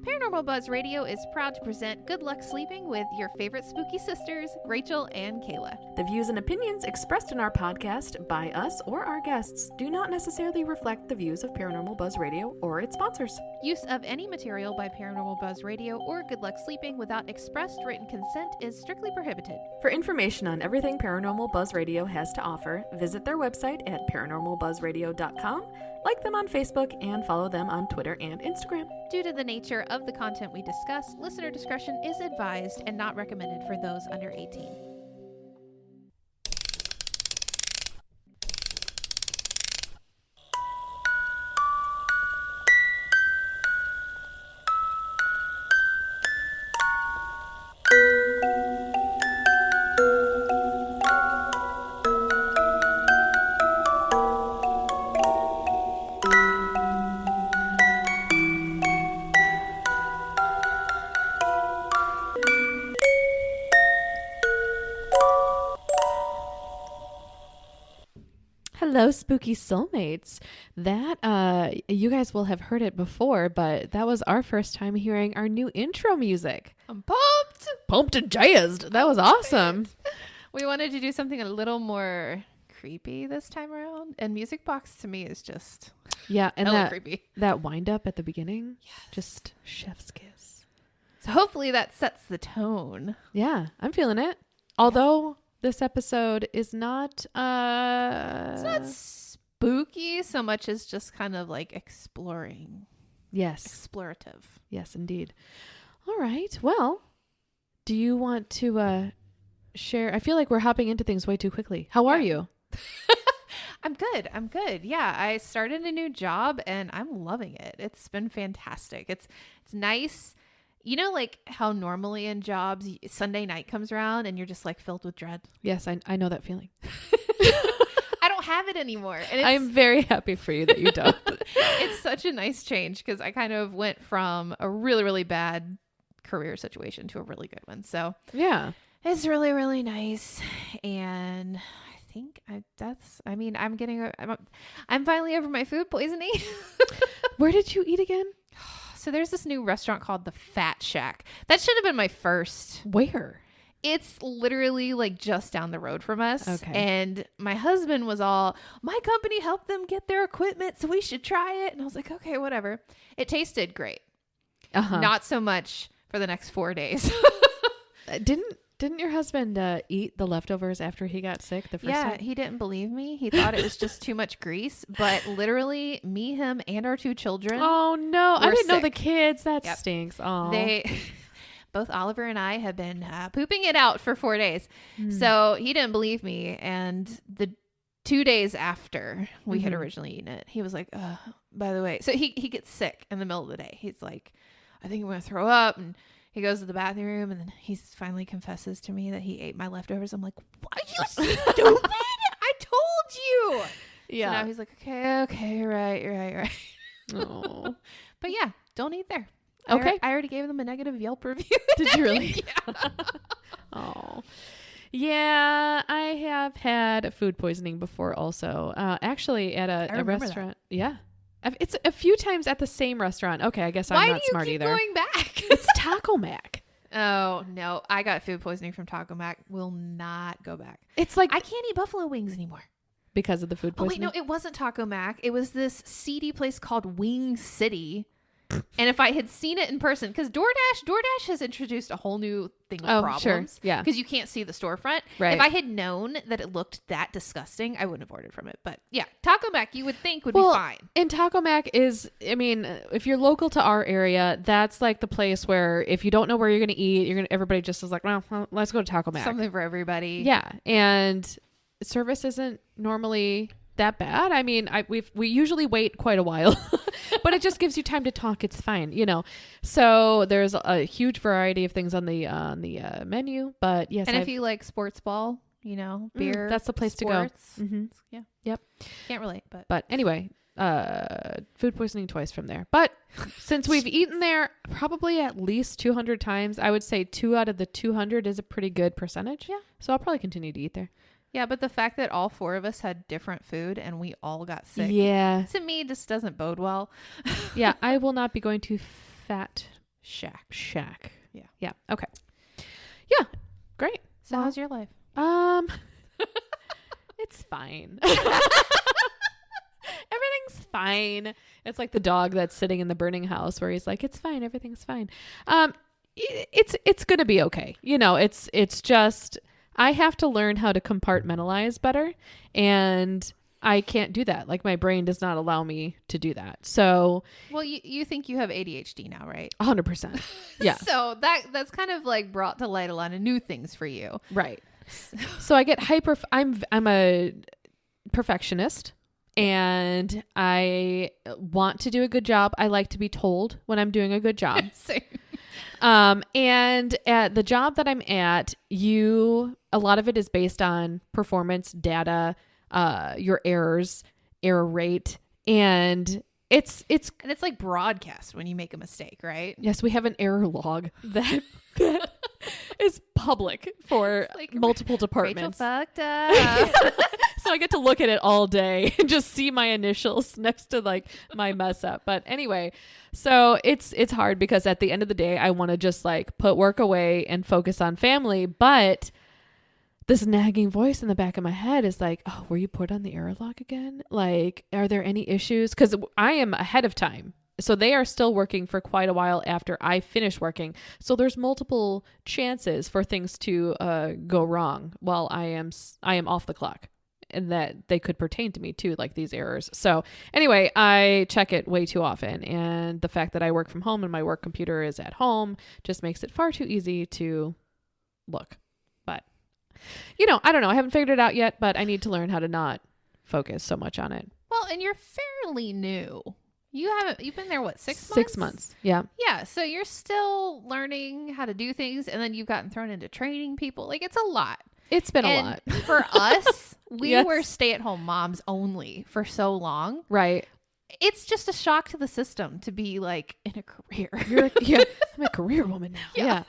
Paranormal Buzz Radio is proud to present Good Luck Sleeping with your favorite spooky sisters, Rachel and Kaila. The views and opinions expressed in our podcast by us or our guests do not necessarily reflect the views of Paranormal Buzz Radio or its sponsors. Use of any material by Paranormal Buzz Radio or Good Luck Sleeping without expressed written consent is strictly prohibited. For information on everything Paranormal Buzz Radio has to offer, visit their website at paranormalbuzzradio.com, like them on Facebook, and follow them on Twitter and Instagram. Due to the nature of the content we discuss, listener discretion is advised and not recommended for those under 18. Hello, spooky soulmates. That, you guys will have heard it before, but that was our first time hearing our new intro music. I'm pumped! Pumped and jazzed. That was awesome. We wanted to do something a little more creepy this time around, and Music Box to me is just Yeah, and hella creepy. that wind up at the beginning, Yes. just chef's kiss. So hopefully that sets the tone. Yeah, I'm feeling it. Although this episode is not It's not spooky so much as just kind of like explorative. Yes, indeed. All right. Well, do you want to share? I feel like we're hopping into things way too quickly. How are you? I'm good. Yeah, I started a new job and I'm loving it. It's been fantastic. It's nice. You know, like how normally in jobs, Sunday night comes around and you're just like filled with dread. Yes, I know that feeling. I don't have it anymore. And I'm very happy for you that you don't. it's such a nice change because I kind of went from a really, really bad career situation to a really good one. So Yeah. it's really, really nice. And I think I'm finally over my food poisoning. Where did you eat again? So there's this new restaurant called the Fat Shack. That should have been my first. Where? It's literally like just down the road from us. Okay. And my husband was all, my company helped them get their equipment, so we should try it. And I was like, okay, whatever. It tasted great. Uh-huh. Not so much for the next 4 days. Didn't your husband eat the leftovers after he got sick the first time? He didn't believe me. He thought it was just too much grease. But literally, me, him, and our 2 children. Oh no! I didn't know the sick. Kids. That Yep. stinks. Oh, Both Oliver and I have been pooping it out for 4 days. So he didn't believe me. And the 2 days after we had originally eaten it, he was like, by the way, so he gets sick in the middle of the day. He's like, I think I'm going to throw up. And he goes to the bathroom and then he finally confesses to me that he ate my leftovers. I'm like, what? You stupid. I told you. yeah. So now he's like, okay, right. Oh. But yeah, don't eat there. Okay. I already gave them a negative Yelp review. Did you really? Yeah. Oh. Yeah, I have had food poisoning before also. Actually at a restaurant. That. Yeah. It's a few times at the same restaurant. Okay, I guess I'm not smart either. Why do you keep going back? It's Taco Mac. Oh, no. I got food poisoning from Taco Mac. Will not go back. It's like I can't eat buffalo wings anymore. because of the food Oh, poisoning. wait, no. It wasn't Taco Mac. It was this seedy place called Wing City. And if I had seen it in person, because DoorDash has introduced a whole new thing of problems. Sure. Yeah. Because you can't see the storefront. Right. If I had known that it looked that disgusting, I wouldn't have ordered from it. But yeah, Taco Mac you would think would be fine. And Taco Mac is, I mean, if you're local to our area, that's like the place where if you don't know where you're going to eat, everybody just is like, well, let's go to Taco Mac. Something for everybody. Yeah. And service isn't normally that bad. I mean, we usually wait quite a while, but it just gives you time to talk. It's fine, So there's a huge variety of things on the menu. But yes, and if you like sports ball, beer, that's the place sports, to go. Mm-hmm. Yeah. Yep. Can't relate, but But anyway, food poisoning twice from there. But since we've eaten there probably at least 200 times, I would say 2 out of the 200 is a pretty good percentage. Yeah. So I'll probably continue to eat there. Yeah, but the fact that all 4 of us had different food and we all got sick, Yeah. to me just doesn't bode well. Yeah, I will not be going to Fat check. Yeah. Yeah. Okay. Yeah. Great. So how's your life? It's fine. Everything's fine. It's like the dog that's sitting in the burning house where he's like, it's fine. Everything's fine. It's going to be okay. You know, it's just, I have to learn how to compartmentalize better, and I can't do that. Like, my brain does not allow me to do that. So, well, you think you have ADHD now, right? 100%. Yeah. So that's kind of like brought to light a lot of new things for you. Right. So I get I'm a perfectionist, and I want to do a good job. I like to be told when I'm doing a good job. Same. And at the job that I'm at, a lot of it is based on performance data, your error rate, and it's like broadcast when you make a mistake, right? Yes, we have an error log that is public for like multiple departments. Rachel fucked up. So I get to look at it all day and just see my initials next to like my mess up. But anyway, so it's hard because at the end of the day, I want to just like put work away and focus on family. But this nagging voice in the back of my head is like, oh, were you put on the error log again? Like, are there any issues? Because I am ahead of time. So they are still working for quite a while after I finish working. So there's multiple chances for things to go wrong while I am off the clock, and that they could pertain to me too, like these errors. So anyway, I check it way too often. And the fact that I work from home and my work computer is at home just makes it far too easy to look. But, you know, I don't know. I haven't figured it out yet, but I need to learn how to not focus so much on it. Well, and you're fairly new. You've been there, what, 6 months? 6 months. Yeah. Yeah. So you're still learning how to do things, and then you've gotten thrown into training people. Like, it's a lot. It's been a lot. For us, we Yes. were stay-at-home moms only for so long. Right. It's just a shock to the system to be like in a career. I'm a career woman now. Yeah.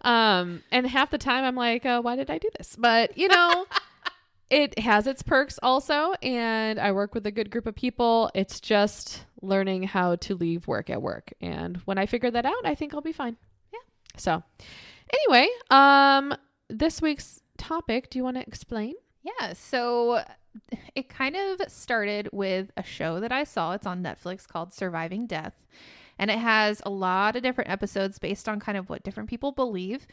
And half the time I'm like, oh, why did I do this? But, you know, it has its perks also. And I work with a good group of people. It's just learning how to leave work at work. And when I figure that out, I think I'll be fine. Yeah. So anyway, this week's topic, do you want to explain? Yeah. So it kind of started with a show that I saw. It's on Netflix called Surviving Death. And it has a lot of different episodes based on kind of what different people believe.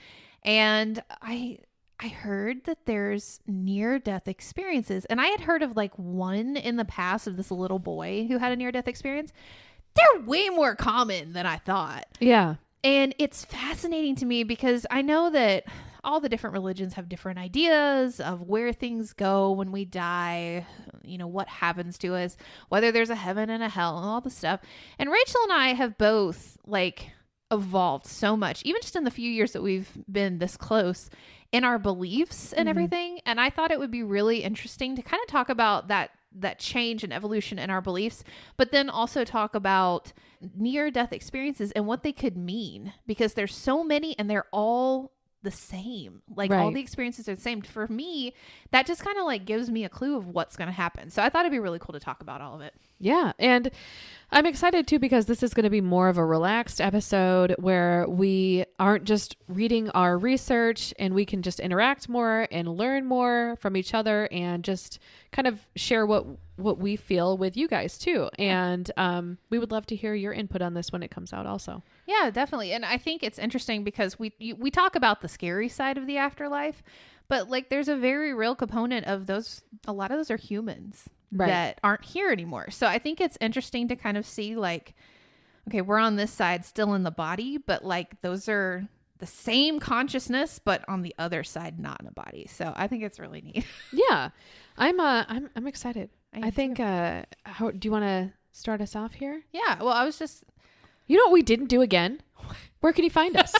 And I heard that there's near-death experiences. And I had heard of like one in the past of this little boy who had a near-death experience. They're way more common than I thought. Yeah. And it's fascinating to me because I know that all the different religions have different ideas of where things go when we die, you know, what happens to us, whether there's a heaven and a hell and all the stuff. And Rachel and I have both like evolved so much, even just in the few years that we've been this close, in our beliefs and everything. And I thought it would be really interesting to kind of talk about that change and evolution in our beliefs, but then also talk about near-death experiences and what they could mean, because there's so many and they're all the same. Like all the experiences are the same. For me, that just kind of like gives me a clue of what's going to happen. So I thought it'd be really cool to talk about all of it. Yeah. And I'm excited too, because this is going to be more of a relaxed episode where we aren't just reading our research, and we can just interact more and learn more from each other and just kind of share what we feel with you guys too. And we would love to hear your input on this when it comes out also. Yeah, definitely. And I think it's interesting because we talk about the scary side of the afterlife, but like there's a very real component of those. A lot of those are humans that aren't here anymore. So I think it's interesting to kind of see like, okay, we're on this side still in the body, but like those are the same consciousness, but on the other side, not in a body. So I think it's really neat. Yeah, I'm excited. I think, too. how do you want to start us off here? Yeah. Well, I was just, you know what we didn't do again? Where can you find us?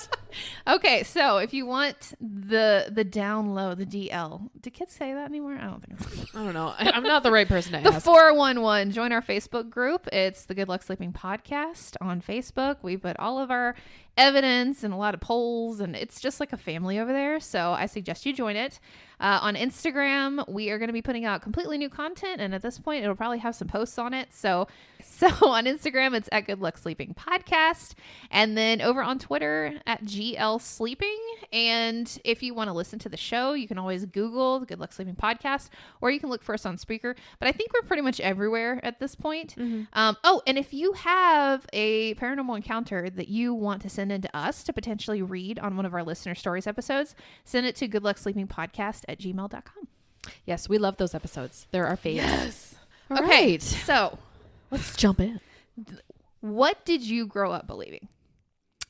okay. So if you want the down low, the DL, do kids say that anymore? I don't think so. I don't know. I'm not the right person to The ask. 411. Join our Facebook group. It's the Good Luck Sleeping Podcast on Facebook. We put all of our evidence and a lot of polls, and it's just like a family over there. So I suggest you join it. On Instagram, we are going to be putting out completely new content. And at this point, it'll probably have some posts on it. So on Instagram, it's at goodlucksleepingpodcast. And then over on Twitter at GLSleeping. And if you want to listen to the show, you can always Google the Good Luck Sleeping Podcast, or you can look for us on Spreaker. But I think we're pretty much everywhere at this point. And if you have a paranormal encounter that you want to send in to us to potentially read on one of our listener stories episodes, send it to goodlucksleepingpodcast@gmail.com. Yes, we love those episodes. They're our faves. Yes. All Okay, right. so Let's jump in. what did you grow up believing?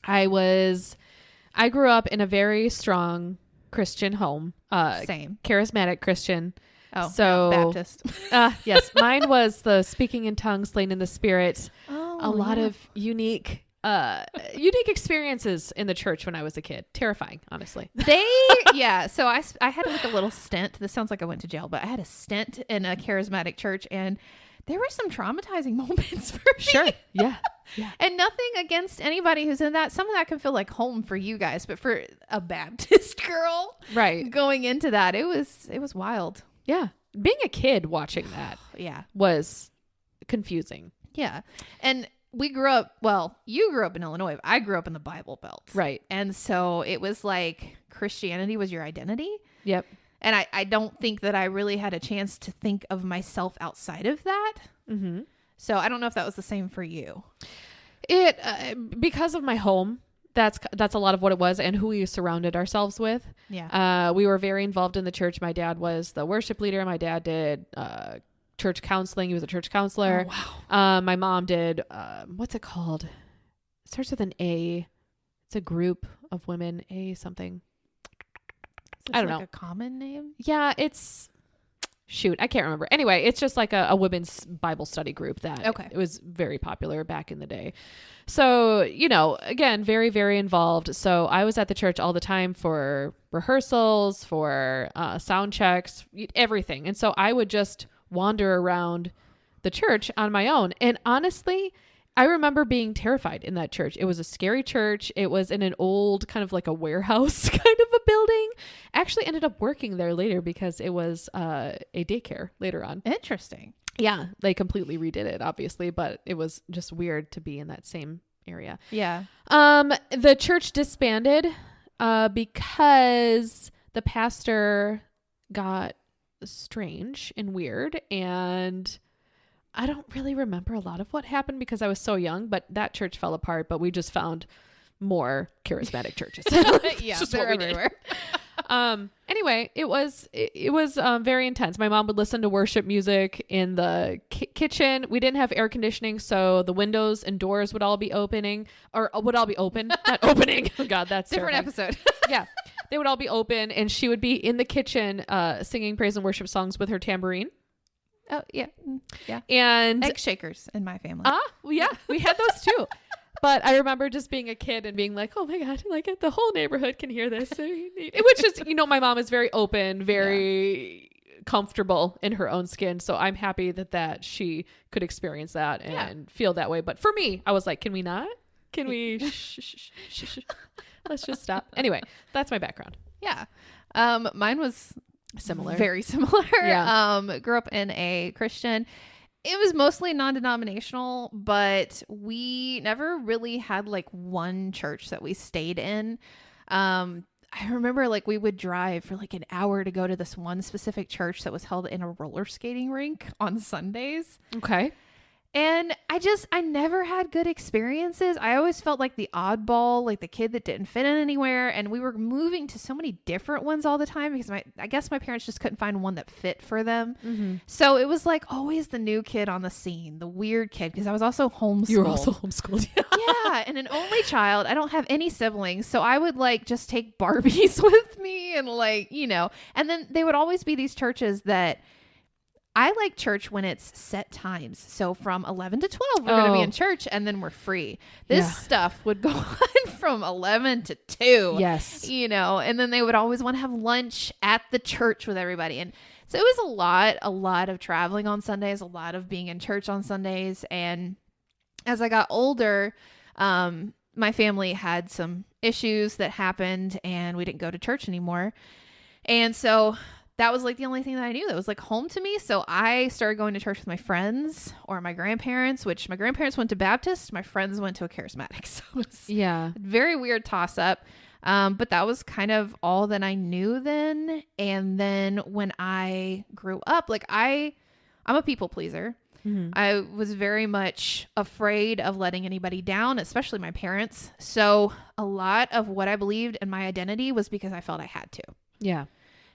I grew up in a very strong Christian home. Same. Charismatic Christian. Oh, so Baptist. Yes, mine was the speaking in tongues, slain in the spirit. Oh, A lot of unique experiences in the church when I was a kid. Terrifying, honestly. So I had like a little stint. This sounds like I went to jail, but I had a stint in a charismatic church, and there were some traumatizing moments for me. Sure. Yeah. And nothing against anybody who's in that. Some of that can feel like home for you guys, but for a Baptist girl, Right. going into that, it was wild. Yeah. Being a kid watching that Yeah. was confusing. Yeah. And you grew up in Illinois. I grew up in the Bible Belt. Right. And so it was like Christianity was your identity. Yep. And I don't think that I really had a chance to think of myself outside of that. Mm-hmm. So I don't know if that was the same for you. It because of my home, that's a lot of what it was, and who we surrounded ourselves with. Yeah. We were very involved in the church. My dad was the worship leader. My dad did church counseling. He was a church counselor. Oh, wow. My mom did what's it called? It starts with an A. It's a group of women. A something. I don't know. A common name? Yeah, it's I can't remember. Anyway, it's just like a women's Bible study group that it was very popular back in the day. So, again, very, very involved. So I was at the church all the time for rehearsals, for sound checks, everything. And so I would just wander around the church on my own. And honestly, I remember being terrified in that church. It was a scary church. It was in an old kind of like a warehouse kind of a building. Actually ended up working there later because it was a daycare later on. Interesting. Yeah, they completely redid it, obviously, but it was just weird to be in that same area. Yeah. The church disbanded because the pastor got strange and weird, and I don't really remember a lot of what happened because I was so young, but that church fell apart, but we just found more charismatic churches. Yeah, just they're what we everywhere. Anyway, it was very intense. My mom would listen to worship music in the kitchen. We didn't have air conditioning, so the windows and doors would all be open, not opening. Oh God, that's Different terrifying. episode. Yeah. They would all be open, and she would be in the kitchen singing praise and worship songs with her tambourine. Oh, yeah. Yeah. And Egg shakers in my family. well, yeah, we had those too. But I remember just being a kid and being like, oh my God, like the whole neighborhood can hear this. Which is, my mom is very open, very comfortable in her own skin. So I'm happy that she could experience that and feel that way. But for me, I was like, can we not? Can we? Let's just stop. Anyway, that's my background. Yeah. Mine was Similar. Very similar. Yeah. Grew up in a Christian. It was mostly non-denominational, but we never really had like one church that we stayed in. I remember like we would drive for like an hour to go to this one specific church that was held in a roller skating rink on Sundays. Okay. And I never had good experiences. I always felt like the oddball, like the kid that didn't fit in anywhere. And we were moving to so many different ones all the time because I guess my parents just couldn't find one that fit for them. Mm-hmm. So it was like always the new kid on the scene, the weird kid, because I was also homeschooled. You were also homeschooled. Yeah. And an only child. I don't have any siblings. So I would like just take Barbies with me and like, and then they would always be these churches that I like church when it's set times. So from 11 to 12, we're going to be in church and then we're free. This stuff would go on from 11 to 2. Yes. And then they would always want to have lunch at the church with everybody. And so it was a lot of traveling on Sundays, a lot of being in church on Sundays. And as I got older, my family had some issues that happened and we didn't go to church anymore. And so that was like the only thing that I knew that was like home to me. So I started going to church with my friends or my grandparents, which my grandparents went to Baptist. My friends went to a charismatic. So it was a very weird toss up. But that was kind of all that I knew then. And then when I grew up, like I'm a people pleaser. Mm-hmm. I was very much afraid of letting anybody down, especially my parents. So a lot of what I believed in my identity was because I felt I had to. Yeah.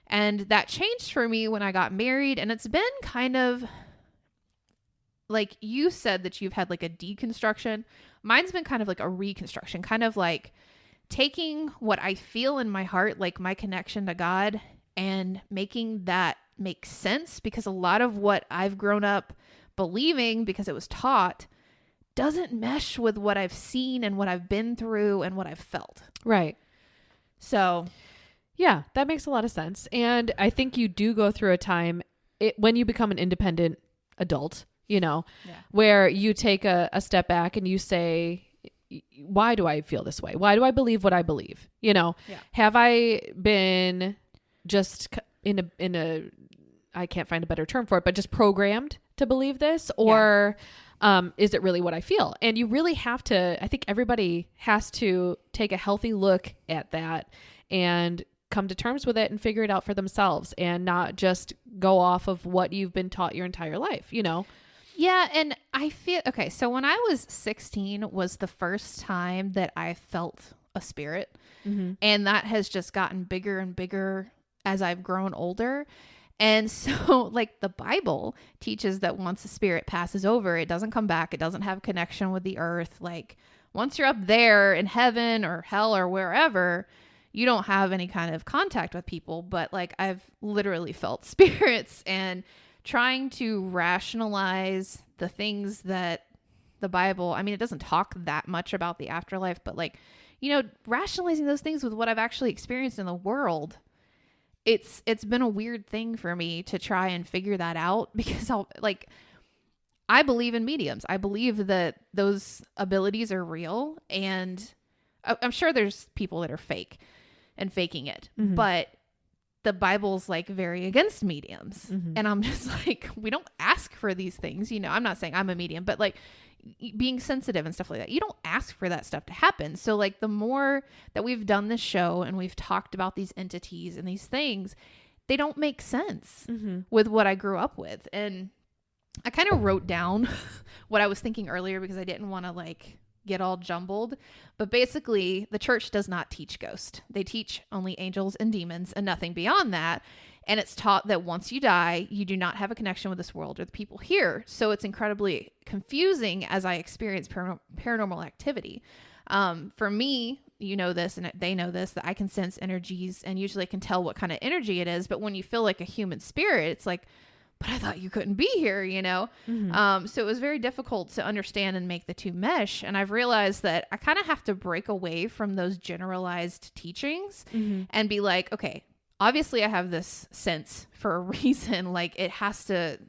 And that changed for me when I got married. And it's been kind of like you said that you've had like a deconstruction. Mine's been kind of like a reconstruction, kind of like taking what I feel in my heart, like my connection to God, and making that make sense, because a lot of what I've grown up believing, because it was taught, doesn't mesh with what I've seen and what I've been through and what I've felt. Right. So yeah, that makes a lot of sense. And I think you do go through a time when you become an independent adult, where you take a step back and you say, why do I feel this way? Why do I believe what I believe? Have I been just in a, I can't find a better term for it, but just programmed to believe this, or is it really what I feel? And you really have to, I think everybody has to take a healthy look at that and come to terms with it and figure it out for themselves, and not just go off of what you've been taught your entire life, Yeah. And I feel, okay, so when I was 16 was the first time that I felt a spirit. Mm-hmm. And that has just gotten bigger and bigger as I've grown older. And so like the Bible teaches that once the spirit passes over, it doesn't come back. It doesn't have connection with the earth. Like once you're up there in heaven or hell or wherever, you don't have any kind of contact with people. But like I've literally felt spirits, and trying to rationalize the things that the Bible, I mean, it doesn't talk that much about the afterlife, but like, rationalizing those things with what I've actually experienced in the world, it's been a weird thing for me to try and figure that out, because I believe in mediums. I believe that those abilities are real, and I'm sure there's people that are fake and faking it, mm-hmm. but the Bible's like very against mediums. Mm-hmm. And I'm just like, we don't ask for these things. I'm not saying I'm a medium, but like being sensitive and stuff like that, you don't ask for that stuff to happen. So like the more that we've done this show and we've talked about these entities and these things, they don't make sense mm-hmm. with what I grew up with. And I kind of wrote down what I was thinking earlier, because I didn't want to like get all jumbled. But basically, the church does not teach ghosts. They teach only angels and demons and nothing beyond that. And it's taught that once you die, you do not have a connection with this world or the people here. So it's incredibly confusing as I experience paranormal activity. For me, this and they know this, that I can sense energies and usually can tell what kind of energy it is. But when you feel like a human spirit, it's like, but I thought you couldn't be here, Mm-hmm. So it was very difficult to understand and make the two mesh. And I've realized that I kind of have to break away from those generalized teachings mm-hmm. and be like, okay, obviously I have this sense for a reason. Like it has to,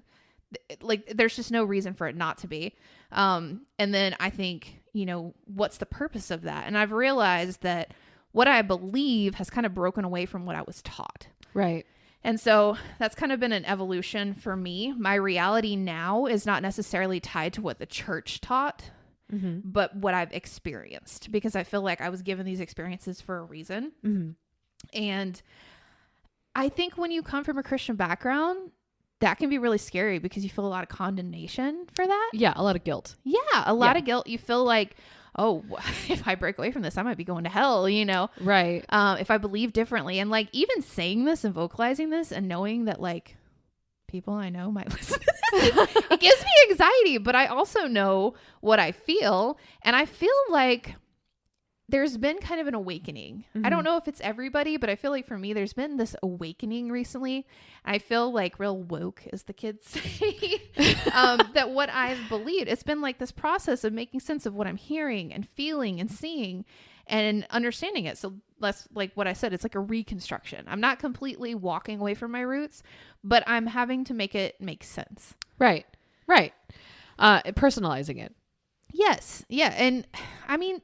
like, there's just no reason for it not to be. And then I think, what's the purpose of that? And I've realized that what I believe has kind of broken away from what I was taught. Right. And so that's kind of been an evolution for me. My reality now is not necessarily tied to what the church taught, mm-hmm. but what I've experienced, because I feel like I was given these experiences for a reason. Mm-hmm. And I think when you come from a Christian background, that can be really scary, because you feel a lot of condemnation for that. Yeah, a lot of guilt. Yeah, a lot of guilt. You feel like, oh, if I break away from this, I might be going to hell, Right. If I believe differently. And like even saying this and vocalizing this and knowing that like people I know might listen to this, it gives me anxiety, but I also know what I feel. And I feel like there's been kind of an awakening. Mm-hmm. I don't know if it's everybody, but I feel like for me, there's been this awakening recently. I feel like real woke, as the kids say, that what I've believed, it's been like this process of making sense of what I'm hearing and feeling and seeing and understanding it. So less like what I said, it's like a reconstruction. I'm not completely walking away from my roots, but I'm having to make it make sense. Right. Right. Personalizing it. Yes. Yeah. And I mean,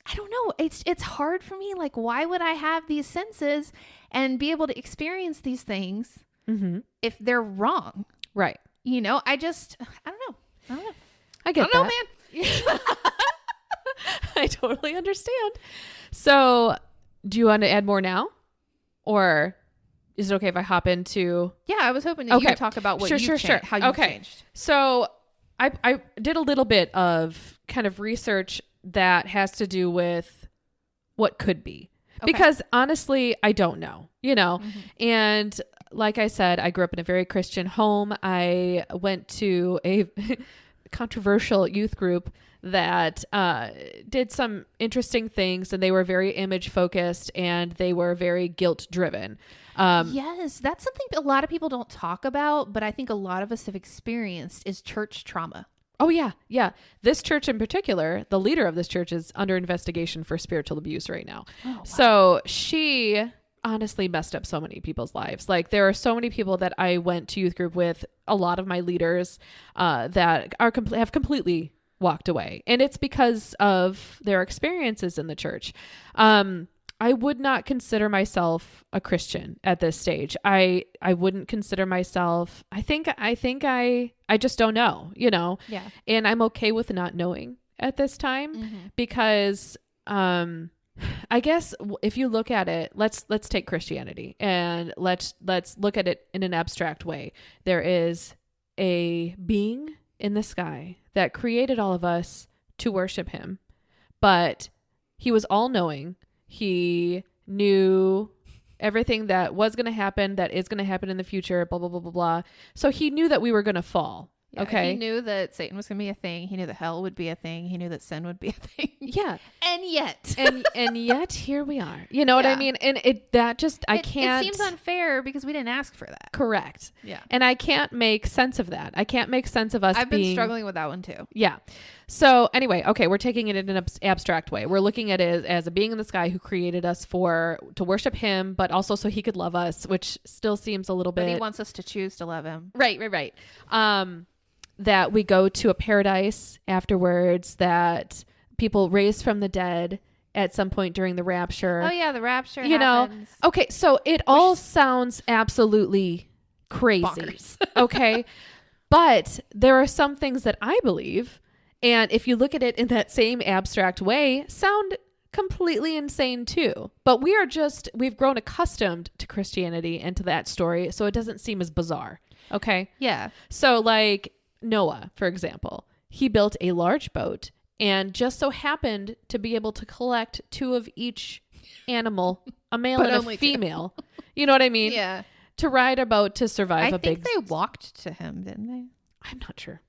I don't know. It's hard for me. Like, why would I have these senses and be able to experience these things if they're wrong? Right. You know, I don't know. I get I don't know, man. I totally understand. So do you want to add more now? Or is it okay if I hop into... Yeah, I was hoping that you would talk about what you've changed, how you've changed. So I did a little bit of kind of research that has to do with what could be. Okay. Because honestly, I don't know, you know, and like I said, I grew up in a very Christian home. I went to a controversial youth group that did some interesting things, and they were very image focused and they were very guilt driven. Yes, that's something a lot of people don't talk about, but I think a lot of us have experienced is church trauma. Oh, yeah. Yeah. This church in particular, the leader of this church is under investigation for spiritual abuse right now. Oh, wow. So she honestly messed up so many people's lives. Like, there are so many people that I went to youth group with, a lot of my leaders that are have completely walked away. And it's because of their experiences in the church. I would not consider myself a Christian at this stage. I wouldn't consider myself, I think I just don't know, you know? Yeah. And I'm okay with not knowing at this time because, I guess if you look at it, let's take Christianity and let's look at it in an abstract way. There is a being in the sky that created all of us to worship him, but he was all knowing. He knew everything that was going to happen, that is going to happen in the future, blah, blah, blah, blah, blah. So he knew that we were going to fall. Yeah, okay. He knew that Satan was going to be a thing. He knew that hell would be a thing. He knew that sin would be a thing. Yeah. And yet. and yet here we are. You know what I mean? And it can't. It seems unfair because we didn't ask for that. Correct. Yeah. And I can't make sense of that. I can't make sense of us I've been struggling with that one too. Yeah. So anyway, okay, we're taking it in an abstract way. We're looking at it as a being in the sky who created us to worship him, but also so he could love us, which still seems a little bit. But he wants us to choose to love him. Right. That we go to a paradise afterwards, that people raised from the dead at some point during the rapture. Oh yeah, the rapture you happens. know. Okay, so it all sounds absolutely crazy. Bonkers. Okay. But there are some things that I believe, and if you look at it in that same abstract way, sound completely insane too. But we've grown accustomed to Christianity and to that story, so it doesn't seem as bizarre. Okay. Yeah. So like Noah, for example, he built a large boat and just so happened to be able to collect 2 of each animal, a male and a female. You know what I mean? Yeah. To ride a boat to survive I think they walked to him, didn't they? I'm not sure.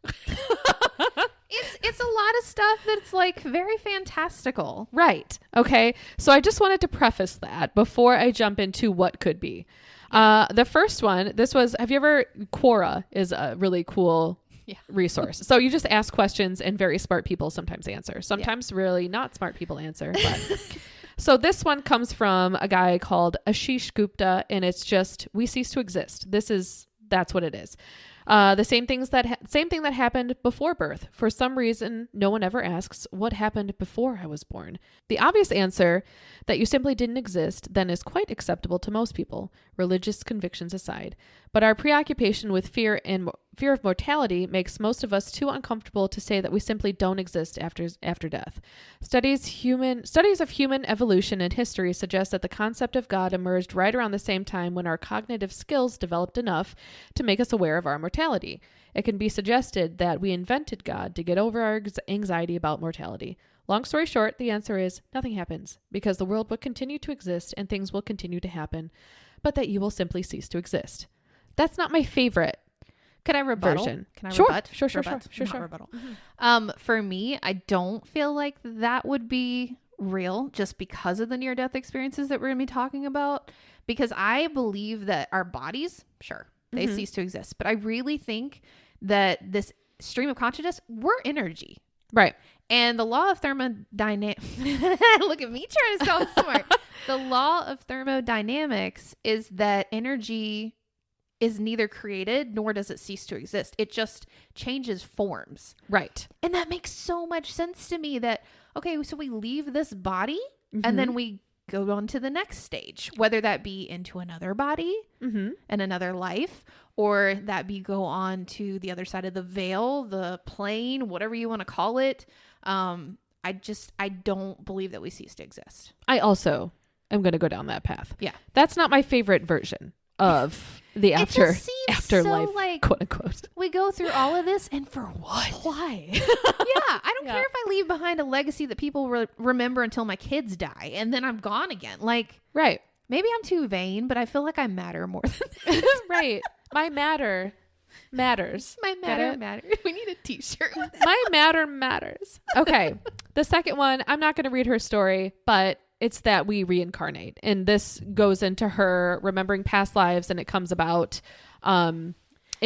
It's a lot of stuff that's like very fantastical. Right. Okay. So I just wanted to preface that before I jump into what could be. The first one, Quora is a really cool resource. So you just ask questions and very smart people sometimes answer. Sometimes really not smart people answer. But so this one comes from a guy called Ashish Gupta, and it's just, we cease to exist. That's what it is. The same thing that happened before birth. For some reason, no one ever asks what happened before I was born. The obvious answer that you simply didn't exist then is quite acceptable to most people, religious convictions aside. But our preoccupation with fear of mortality makes most of us too uncomfortable to say that we simply don't exist after death. Studies of human evolution and history suggest that the concept of God emerged right around the same time when our cognitive skills developed enough to make us aware of our mortality. It can be suggested that we invented God to get over our anxiety about mortality. Long story short, the answer is nothing happens because the world will continue to exist and things will continue to happen, but that you will simply cease to exist. That's not my favorite. Could I rebuttal? Version. Can I Sure. rebut? Sure. Not rebuttal. For me, I don't feel like that would be real just because of the near-death experiences that we're going to be talking about. Because I believe that our bodies, sure, they cease to exist. But I really think that this stream of consciousness, we're energy. Right. And the law of thermodynamics, look at me trying to sound smart. The law of thermodynamics is that energy is neither created nor does it cease to exist. It just changes forms. Right. And that makes so much sense to me that, okay, so we leave this body Mm-hmm. and then we go on to the next stage, whether that be into another body Mm-hmm. and another life, or that be go on to the other side of the veil, the plane, whatever you want to call it. I don't believe that we cease to exist. I also am going to go down that path. Yeah. That's not my favorite version of the It just seems afterlife, so, like, quote unquote. we go through all of this, and for what? Why? Yeah, I don't Yeah. care if I leave behind a legacy that people remember until my kids die, and then I'm gone again. Like, Right. maybe I'm too vain, but I feel like I matter more than that. Right. My matter matters. My Get it? matters. We need a t-shirt. My matter matters. Okay. The second one, I'm not going to read her story, but it's that we reincarnate. And this goes into her remembering past lives, and it comes about in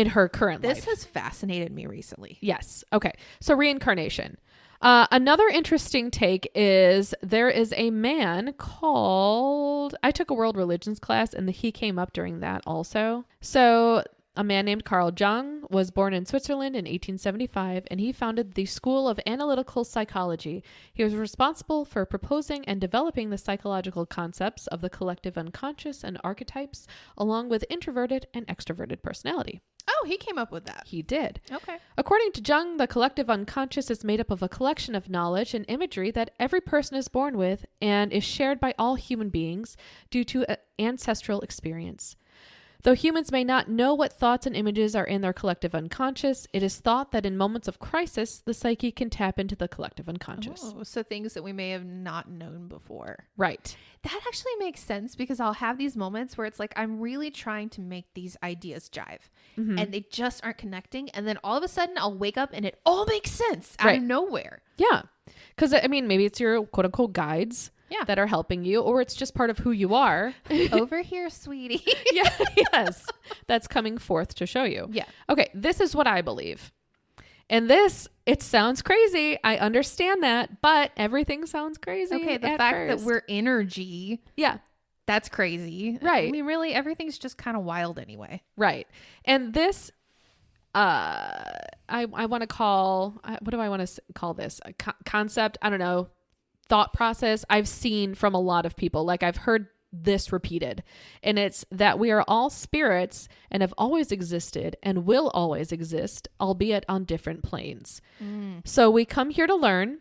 her current life. This has fascinated me recently. Yes. Okay. So reincarnation. Another interesting take is there is a man called, I took a world religions class and he came up during that also. So a man named Carl Jung was born in Switzerland in 1875, and he founded the School of Analytical Psychology. He was responsible for proposing and developing the psychological concepts of the collective unconscious and archetypes, along with introverted and extroverted personality. Oh, he came up with that. He did. Okay. According to Jung, the collective unconscious is made up of a collection of knowledge and imagery that every person is born with and is shared by all human beings due to ancestral experience. Though humans may not know what thoughts and images are in their collective unconscious, it is thought that in moments of crisis, the psyche can tap into the collective unconscious. Oh, so things that we may have not known before. Right. That actually makes sense, because I'll have these moments where it's like I'm really trying to make these ideas jive Mm-hmm. and they just aren't connecting. And then all of a sudden I'll wake up and it all makes sense out Right. of nowhere. Yeah. Because, I mean, maybe it's your quote unquote guides Yeah. that are helping you, or it's just part of who you are. Over here, sweetie. Yeah. Yes. That's coming forth to show you. Yeah. Okay. This is what I believe. And this, it sounds crazy. I understand that, but everything sounds crazy. Okay. The at fact first. that we're energy, Yeah. that's crazy. Right. I mean, really, everything's just kind of wild anyway. Right. And this, I want to call, what do I want to call this? A concept? I don't know. Thought process I've seen from a lot of people. Like, I've heard this repeated, and it's that we are all spirits and have always existed and will always exist, albeit on different planes. So we come here to learn.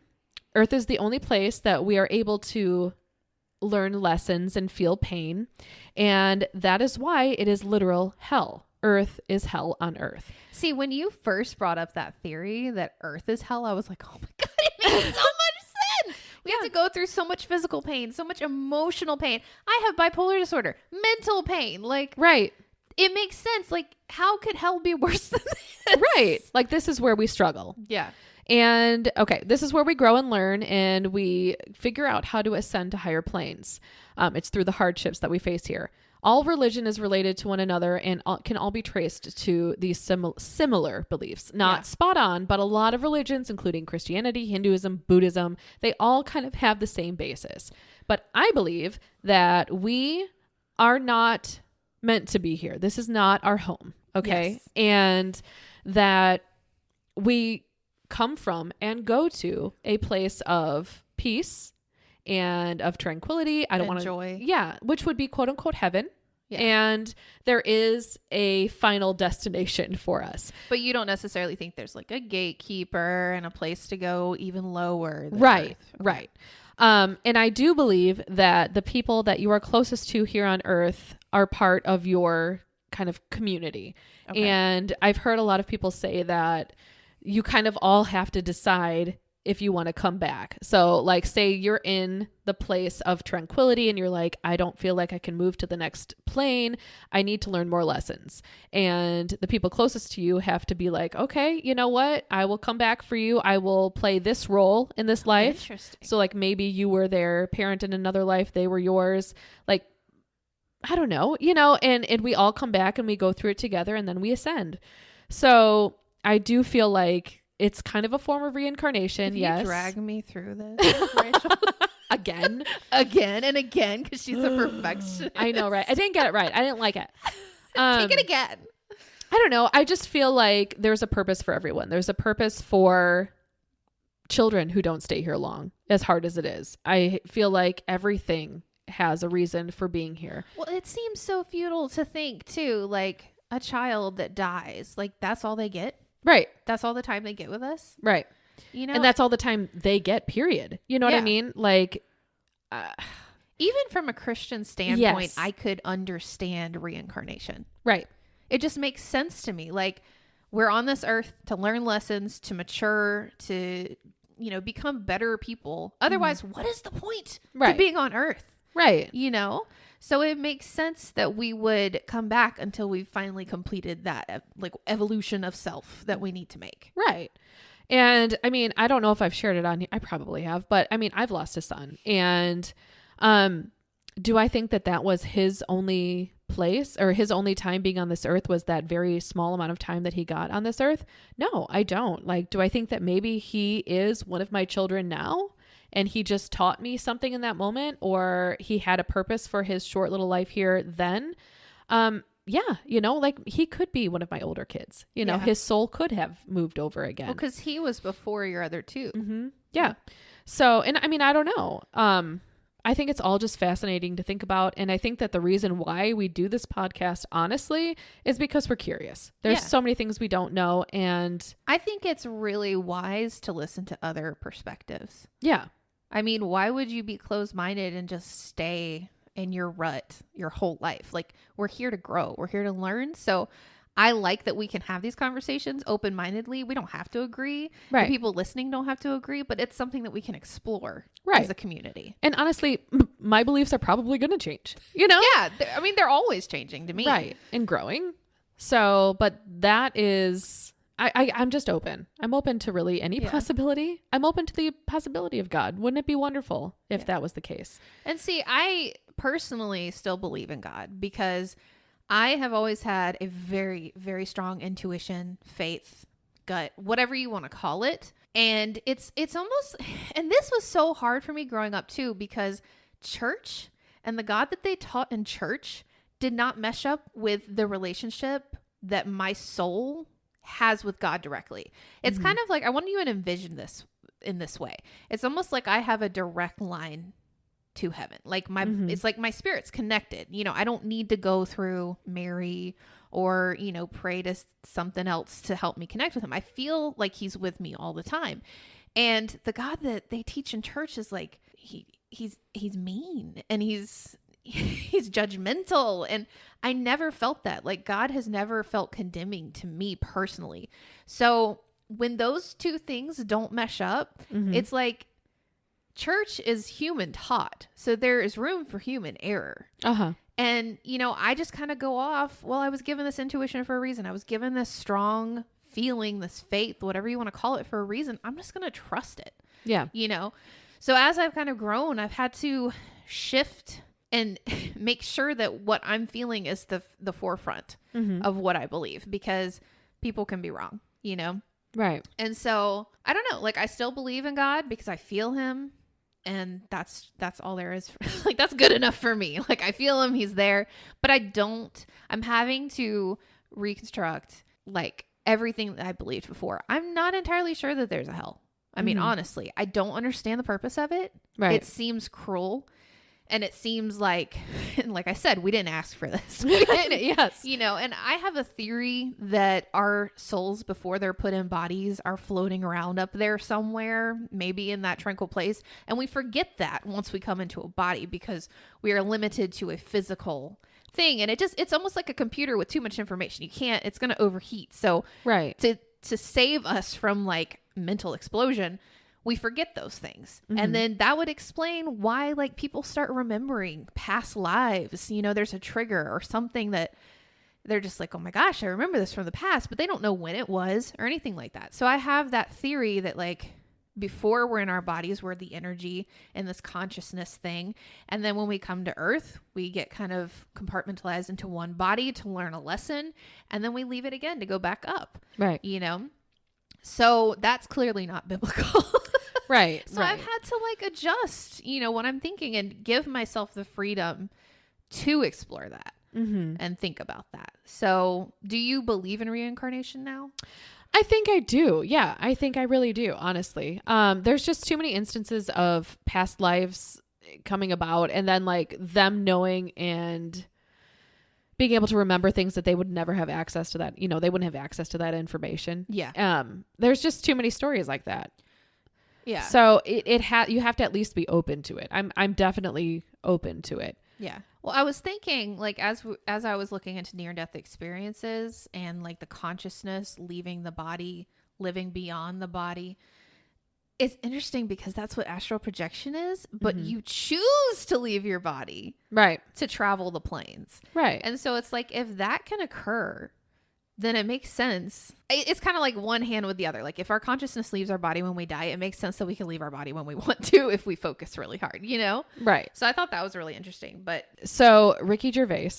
Earth is the only place that we are able to learn lessons and feel pain. And that is why it is literal hell. Earth is hell on earth. See, when you first brought up that theory that Earth is hell, I was like, oh my God, it makes so much sense. We have to go through so much physical pain, so much emotional pain. I have bipolar disorder, mental pain. Like, Right. it makes sense. Like, how could hell be worse than this? Right. Like, this is where we struggle. Yeah. And okay, this is where we grow and learn, and we figure out how to ascend to higher planes. It's through the hardships that we face here. All religion is related to one another and can all be traced to these similar beliefs. Not spot on, but a lot of religions, including Christianity, Hinduism, Buddhism, they all kind of have the same basis. But I believe that we are not meant to be here. This is not our home, okay? Yes. And that we come from and go to a place of peace and of tranquility. I don't want to joy. Yeah, which would be quote unquote heaven. Yeah. And there is a final destination for us. But you don't necessarily think there's like a gatekeeper and a place to go even lower than Right. Earth. Right. And I do believe that the people that you are closest to here on earth are part of your kind of community. Okay. And I've heard a lot of people say that you kind of all have to decide if you want to come back. So like, say you're in the place of tranquility and you're like, I don't feel like I can move to the next plane. I need to learn more lessons. And the people closest to you have to be like, okay, you know what? I will come back for you. I will play this role in this life. Interesting. So like, maybe you were their parent in another life. They were yours. Like, I don't know, and we all come back and we go through it together and then we ascend. So I do feel like it's kind of a form of reincarnation. If you Yes. drag me through this, Rachel, Again. again and again, because she's a perfectionist. I know, right? I didn't get it right. I didn't like it. Take it again. I don't know. I just feel like there's a purpose for everyone. There's a purpose children who don't stay here long, as hard as it is. I feel like everything has a reason for being here. Well, it seems so futile to think too, like a child that dies, like that's all they get. Right. That's all the time they get with us. Right. You know, And that's all the time they get, period. You know what I mean? Like, even from a Christian standpoint, yes. I could understand reincarnation. Right. It just makes sense to me. Like, we're on this earth to learn lessons, to mature, to, you know, become better people. Otherwise, what is the point to being on earth? Right. You know? So it makes sense that we would come back until we've finally completed that like evolution of self that we need to make. Right. And I mean, I don't know if I've shared it on here. I probably have, but I mean, I've lost a son. And do I think that that was his only place or his only time being on this earth was that very small amount of time that he got on this earth? No, I don't. Like, do I think that maybe he is one of my children now and he just taught me something in that moment, or he had a purpose for his short little life here then? Yeah, you know, like he could be one of my older kids. You know, his soul could have moved over again. Well, because he was before your other two. Mm-hmm. Yeah. So, and I mean, I don't know. I think it's all just fascinating to think about. And I think that the reason why we do this podcast, honestly, is because we're curious. There's so many things we don't know. And I think it's really wise to listen to other perspectives. Yeah. I mean, why would you be closed-minded and just stay in your rut your whole life? Like, we're here to grow. We're here to learn. So I like that we can have these conversations open-mindedly. We don't have to agree. Right. The people listening don't have to agree, but it's something that we can explore as a community. And honestly, my beliefs are probably going to change, you know? Yeah. I mean, they're always changing to me. Right. And growing. So, but that is... I'm just open. I'm open to really any possibility. I'm open to the possibility of God. Wouldn't it be wonderful if that was the case? And see, I personally still believe in God because I have always had a very, very strong intuition, faith, gut, whatever you want to call it. And it's almost, and this was so hard for me growing up too, because church and the God that they taught in church did not mesh up with the relationship that my soul has with God directly. It's kind of like, I want you to envision this in this way. It's almost like I have a direct line to heaven. Like it's like my spirit's connected. You know, I don't need to go through Mary or, you know, pray to something else to help me connect with him. I feel like he's with me all the time. And the God that they teach in church is like, he's mean and he's judgmental. And I never felt that. Like, God has never felt condemning to me personally. So when those two things don't mesh up, it's like church is human taught. So there is room for human error. And, you know, I just kind of go off, well, I was given this intuition for a reason. I was given this strong feeling, this faith, whatever you want to call it, for a reason. I'm just going to trust it. Yeah. You know? So as I've kind of grown, I've had to shift and make sure that what I'm feeling is the forefront of what I believe, because people can be wrong, you know? Right. And so I don't know, like, I still believe in God because I feel him, and that's all there is. Like, that's good enough for me. Like, I feel him, he's there, but I'm having to reconstruct like everything that I believed before. I'm not entirely sure that there's a hell. I mean, honestly, I don't understand the purpose of it. Right. It seems cruel. And it seems like, like I said, we didn't ask for this. Yes. You know, and I have a theory that our souls, before they're put in bodies, are floating around up there somewhere, maybe in that tranquil place. And we forget that once we come into a body, because we are limited to a physical thing. And it's almost like a computer with too much information. It's going to overheat. So to save us from like mental explosion, we forget those things. And then that would explain why, like, people start remembering past lives. You know, there's a trigger or something that they're just like, oh my gosh, I remember this from the past, but they don't know when it was or anything like that. So I have that theory that, like, before we're in our bodies, we're the energy and this consciousness thing. And then when we come to Earth, we get kind of compartmentalized into one body to learn a lesson. And then we leave it again to go back up. Right. You know? So that's clearly not biblical. Right. So I've had to like adjust, you know, what I'm thinking and give myself the freedom to explore that and think about that. So do you believe in reincarnation now? I think I do. Yeah, I think I really do, honestly. There's just too many instances of past lives coming about and then like them knowing and being able to remember things that they would never have access to that. You know, they wouldn't have access to that information. Yeah. There's just too many stories like that. Yeah. So you have to at least be open to it. I'm definitely open to it. Yeah. Well, I was thinking, like, as I was looking into near-death experiences and like the consciousness leaving the body, living beyond the body, it's interesting because that's what astral projection is, but you choose to leave your body, right, to travel the planes, right. And so it's like, if that can occur, then it makes sense. It's kind of like one hand with the other. Like if our consciousness leaves our body when we die, it makes sense that we can leave our body when we want to if we focus really hard, you know? Right. So I thought that was really interesting. But so Ricky Gervais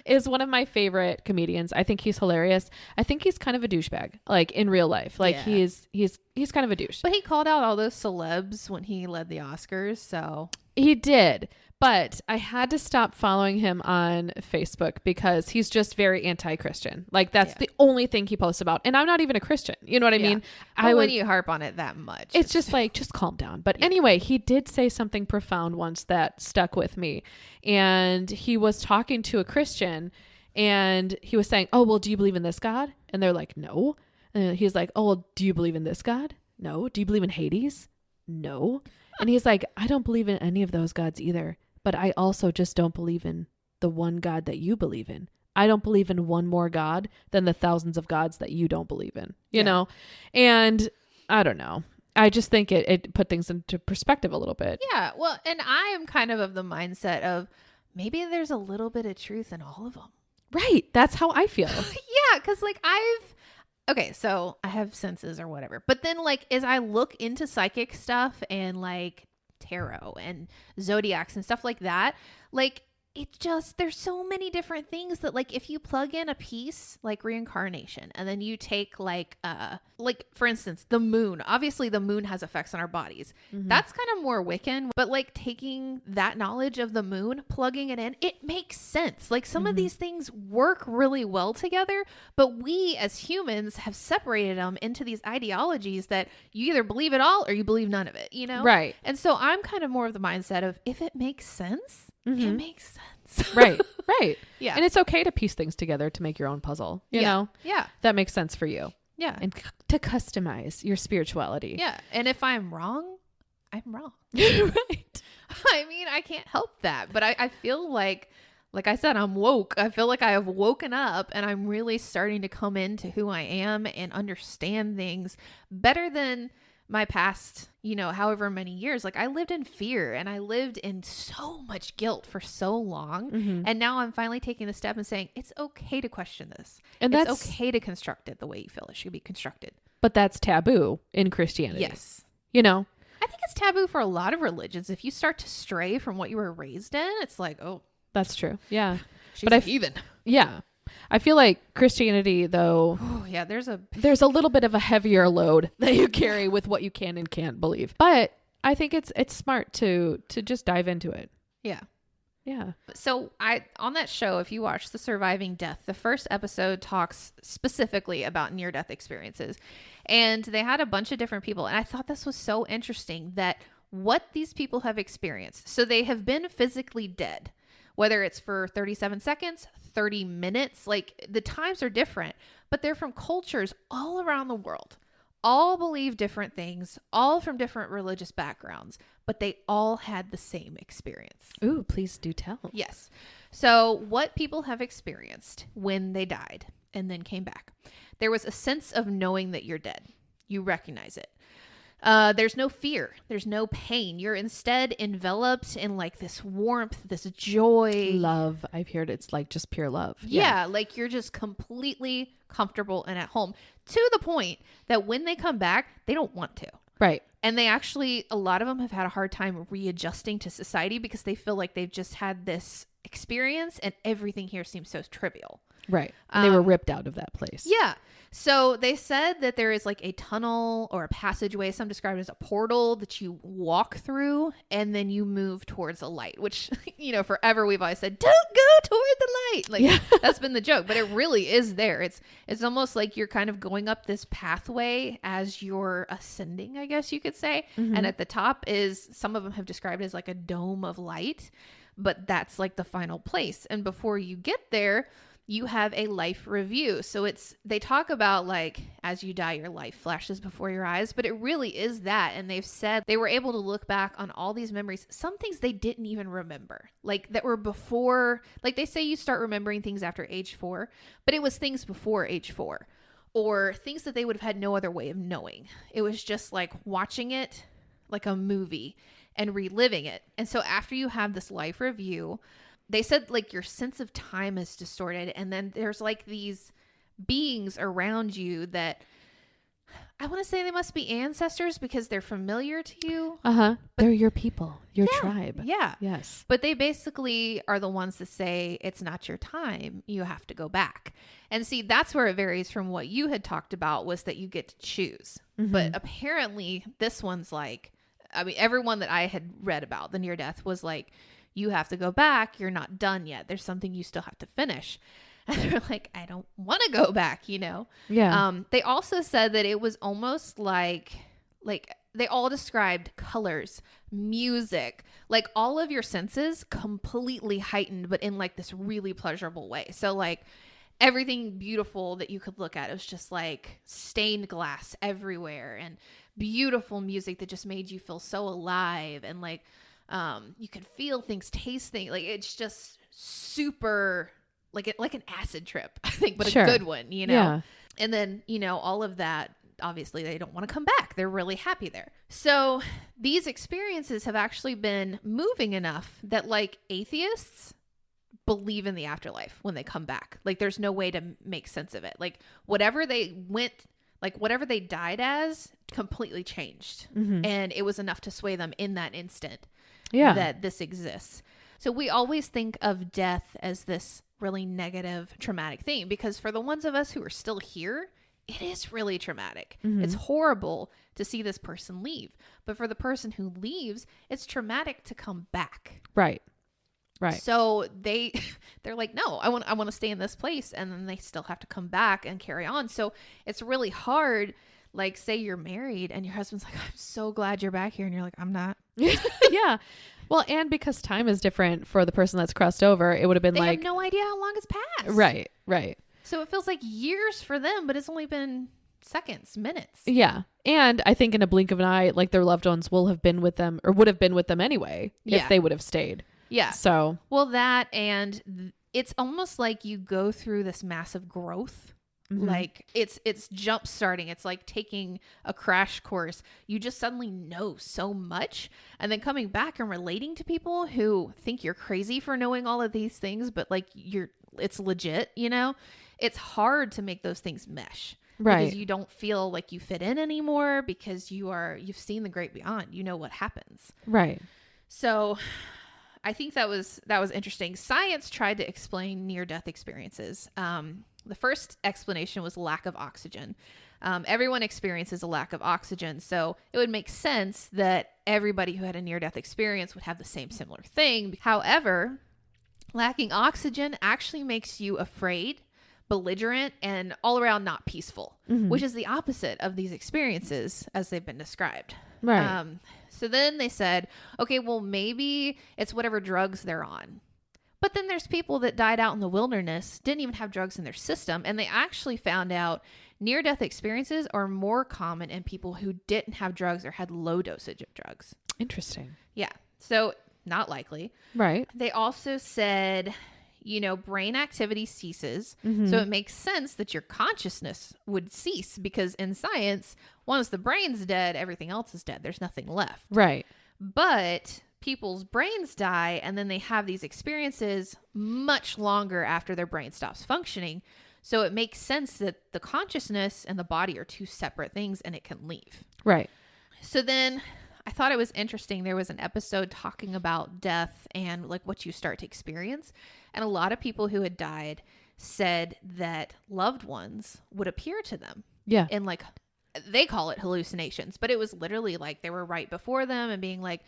is one of my favorite comedians. I think he's hilarious. I think he's kind of a douchebag, like in real life. Like he's kind of a douche. But he called out all those celebs when he led the Oscars. So he did. But I had to stop following him on Facebook because he's just very anti-Christian. Like that's the only thing he posts about. And I'm not even a Christian. You know what I mean? But when you harp on it that much, it's just like, just calm down. But anyway, he did say something profound once that stuck with me. And he was talking to a Christian and he was saying, oh, well, do you believe in this God? And they're like, no. And he's like, oh, well, do you believe in this God? No. Do you believe in Hades? No. And he's like, I don't believe in any of those gods either. But I also just don't believe in the one God that you believe in. I don't believe in one more God than the thousands of gods that you don't believe in, you know? And I don't know. I just think it put things into perspective a little bit. Yeah. Well, and I am kind of the mindset of maybe there's a little bit of truth in all of them. Right. That's how I feel. Yeah. Cause like okay, so I have senses or whatever. But then like as I look into psychic stuff and like tarot and zodiacs and stuff like that, like it just, there's so many different things that like if you plug in a piece like reincarnation and then you take like for instance the moon, obviously the moon has effects on our bodies, that's kind of more Wiccan, but like taking that knowledge of the moon, plugging it in, it makes sense. Like some of these things work really well together, but we as humans have separated them into these ideologies that you either believe it all or you believe none of it, you know? Right. And so I'm kind of more of the mindset of if it makes sense, it makes sense. Right. Right. Yeah. And it's okay to piece things together to make your own puzzle, you know? Yeah. That makes sense for you. Yeah. And to customize your spirituality. Yeah. And if I'm wrong, I'm wrong. Right. I mean, I can't help that. But I feel like I said, I'm woke. I feel like I have woken up and I'm really starting to come into who I am and understand things better than my past, you know, however many years. Like I lived in fear and I lived in so much guilt for so long. And now I'm finally taking the step and saying, it's okay to question this. And it's okay to construct it the way you feel it should be constructed. But that's taboo in Christianity. Yes. You know? I think it's taboo for a lot of religions. If you start to stray from what you were raised in, it's like, oh, that's true. Yeah. She's a heathen. Yeah. I feel like Christianity, though, yeah, there's a little bit of a heavier load that you carry with what you can and can't believe. But I think it's smart to just dive into it. Yeah. Yeah. So on that show, if you watch The Surviving Death, the first episode talks specifically about near-death experiences. And they had a bunch of different people. And I thought this was so interesting that what these people have experienced. So they have been physically dead, whether it's for 37 seconds, 30 minutes, like the times are different, but they're from cultures all around the world. All believe different things, all from different religious backgrounds, but they all had the same experience. Ooh, please do tell. Yes. So what people have experienced when they died and then came back, there was a sense of knowing that you're dead. You recognize it. There's no fear. There's no pain. You're instead enveloped in like this warmth, this joy. Love. I've heard it's like just pure love. Yeah. Like you're just completely comfortable and at home to the point that when they come back, they don't want to. Right. And they actually, a lot of them have had a hard time readjusting to society because they feel like they've just had this experience and everything here seems so trivial. Right. And they were ripped out of that place. Yeah. So they said that there is like a tunnel or a passageway, some described as a portal that you walk through and then you move towards a light, which, you know, forever we've always said, don't go toward the light. Like that's been the joke, but it really is there. It's almost like you're kind of going up this pathway as you're ascending, I guess you could say. And at the top is, some of them have described it as like a dome of light, but that's like the final place. And before you get there, you have a life review. So they talk about like, as you die, your life flashes before your eyes, but it really is that. And they've said they were able to look back on all these memories, some things they didn't even remember, like that were before, like they say you start remembering things after age 4, but it was things before age 4 or things that they would have had no other way of knowing. It was just like watching it like a movie and reliving it. And so after you have this life review, they said like your sense of time is distorted. And then there's like these beings around you that I want to say they must be ancestors because they're familiar to you. They're your people, your tribe. Yeah. Yes. But they basically are the ones that say it's not your time. You have to go back. And see, that's where it varies from what you had talked about, was that you get to choose. But apparently this one's like, I mean, everyone that I had read about the near death was like, you have to go back. You're not done yet. There's something you still have to finish. And they're like, I don't want to go back, you know? Yeah. They also said that it was almost like they all described colors, music, like all of your senses completely heightened, but in like this really pleasurable way. So like everything beautiful that you could look at, it was just like stained glass everywhere and beautiful music that just made you feel so alive. And like, you could feel things, taste things. Like it's just super like an acid trip, I think, but a good one, you know? Yeah. And then, you know, all of that, obviously they don't want to come back. They're really happy there. So these experiences have actually been moving enough that like atheists believe in the afterlife when they come back. Like there's no way to make sense of it. Like whatever they died as completely changed. And it was enough to sway them in that instant. That this exists. So we always think of death as this really negative, traumatic thing, because for the ones of us who are still here, it is really traumatic. It's horrible to see this person leave. But for the person who leaves, it's traumatic to come back. Right. So they're like, no, I want to stay in this place. And then they still have to come back and carry on. So it's really hard. Like say you're married and your husband's like, I'm so glad you're back here. And you're like, I'm not. Yeah. Well, and because time is different for the person that's crossed over, it would have been they like, have no idea how long it's passed. Right. So it feels like years for them, but it's only been seconds, minutes. Yeah. And I think in a blink of an eye, like their loved ones will have been with them or would have been with them anyway if they would have stayed. Yeah. So, well, that, and it's almost like you go through this massive growth. Like it's jump starting. It's like taking a crash course. You just suddenly know so much, and then coming back and relating to people who think you're crazy for knowing all of these things, but like it's legit, you know, it's hard to make those things mesh. Right. Because you don't feel like you fit in anymore because you've seen the great beyond, you know what happens. Right. So I think that was interesting. Science tried to explain near-death experiences. The first explanation was lack of oxygen. Everyone experiences a lack of oxygen, so it would make sense that everybody who had a near-death experience would have the same similar thing. However, lacking oxygen actually makes you afraid, belligerent, and all around not peaceful, which is the opposite of these experiences as they've been described. Right. So then they said, okay, well, maybe it's whatever drugs they're on. But then there's people that died out in the wilderness, didn't even have drugs in their system. And they actually found out near-death experiences are more common in people who didn't have drugs or had low dosage of drugs. Interesting. Yeah. So not likely. Right. They also said, you know, brain activity ceases. So it makes sense that your consciousness would cease because in science, once the brain's dead, everything else is dead. There's nothing left. Right. But people's brains die and then they have these experiences much longer after their brain stops functioning. So it makes sense that the consciousness and the body are two separate things and it can leave. Right. So then I thought it was interesting. There was an episode talking about death and like what you start to experience. And a lot of people who had died said that loved ones would appear to them. Yeah. And like, they call it hallucinations, but it was literally like they were right before them and being like,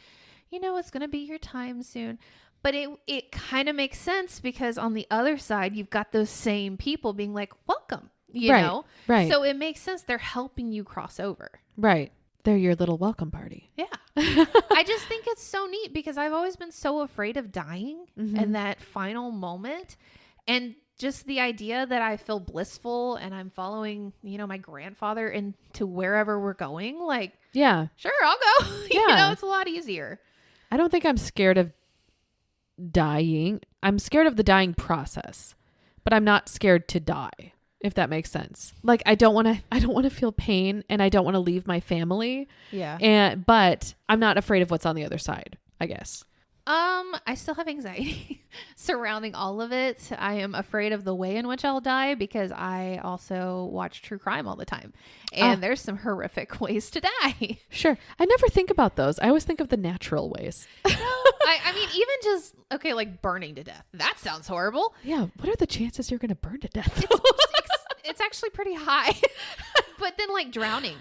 it's going to be your time soon. But it kind of makes sense because on the other side, you've got those same people being like, welcome, you know? Right. So it makes sense. They're helping you cross over. Right. They're your little welcome party. Yeah. I just think it's so neat because I've always been so afraid of dying and that final moment. And just the idea that I feel blissful and I'm following, my grandfather into wherever we're going. Like, yeah, sure, I'll go. Yeah. It's a lot easier. I don't think I'm scared of dying. I'm scared of the dying process, but I'm not scared to die, if that makes sense. Like, I don't want to feel pain and I don't want to leave my family. Yeah. But I'm not afraid of what's on the other side, I guess. I still have anxiety surrounding all of it. I am afraid of the way in which I'll die because I also watch true crime all the time. And there's some horrific ways to die. Sure. I never think about those. I always think of the natural ways. I mean, even just, like burning to death. That sounds horrible. Yeah. What are the chances you're going to burn to death? It's actually pretty high. But then like drowning,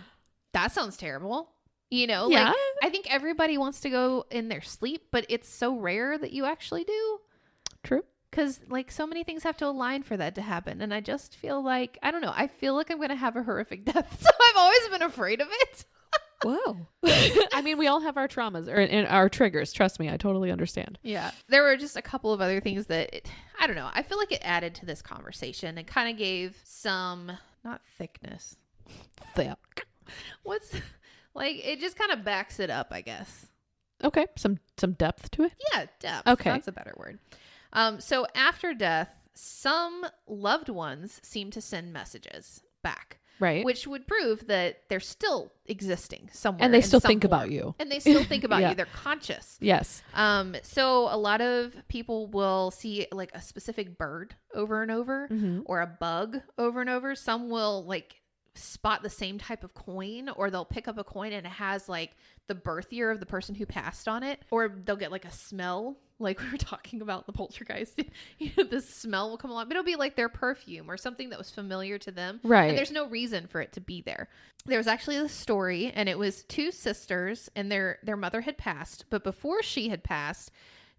that sounds terrible. Yeah. Like I think everybody wants to go in their sleep, but it's so rare that you actually do. True. Because like so many things have to align for that to happen. And I just feel like, I don't know, I feel like I'm going to have a horrific death. So I've always been afraid of it. Wow. I mean, we all have our traumas and our triggers. Trust me, I totally understand. Yeah. There were just a couple of other things that, I don't know, I feel like it added to this conversation and kind of gave some, not thickness. Thick. What's... Like, it just kind of backs it up, I guess. Okay. Some depth to it? Yeah, depth. Okay. That's a better word. So after death, some loved ones seem to send messages back. Right. Which would prove that they're still existing somewhere. And they still think form. about you. And they still think about Yeah. you. They're conscious. Yes. So a lot of people will see like a specific bird over and over or a bug over and over. Some will like spot the same type of coin, or they'll pick up a coin and it has like the birth year of the person who passed on it, or they'll get like a smell, like we were talking about the poltergeist. The smell will come along, but it'll be like their perfume or something that was familiar to them, right? And there's no reason for it to be there. There was actually a story, and it was two sisters, and their mother had passed, but before she had passed,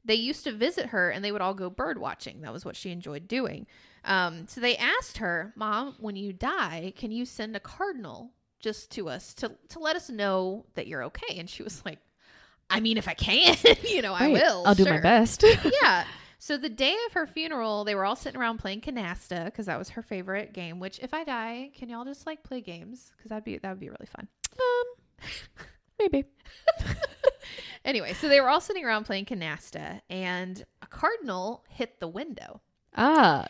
they used to visit her and they would all go bird watching. That was what she enjoyed doing. So they asked her, Mom, when you die, can you send a cardinal just to us to let us know that you're okay? And she was like, I mean, if I can, I will. I'll do my best. Yeah. So the day of her funeral, they were all sitting around playing canasta because that was her favorite game, which if I die, can y'all just like play games? Because that would be really fun. Maybe. Anyway, so they were all sitting around playing canasta and a cardinal hit the window.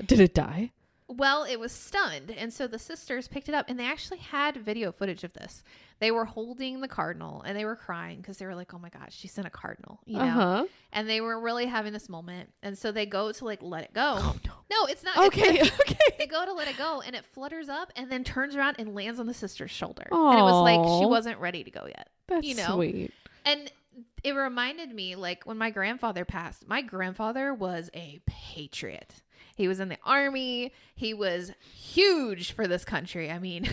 Did it die? Well, it was stunned. And so the sisters picked it up and they actually had video footage of this. They were holding the cardinal and they were crying because they were like, oh my gosh, she sent a cardinal, and they were really having this moment. And so they go to like, let it go. Oh, no. No, it's not. Okay. Okay. They go to let it go and it flutters up and then turns around and lands on the sister's shoulder. Aww. And it was like, she wasn't ready to go yet. That's sweet. And it reminded me, like, when my grandfather passed, my grandfather was a patriot. He was in the army. He was huge for this country. I mean,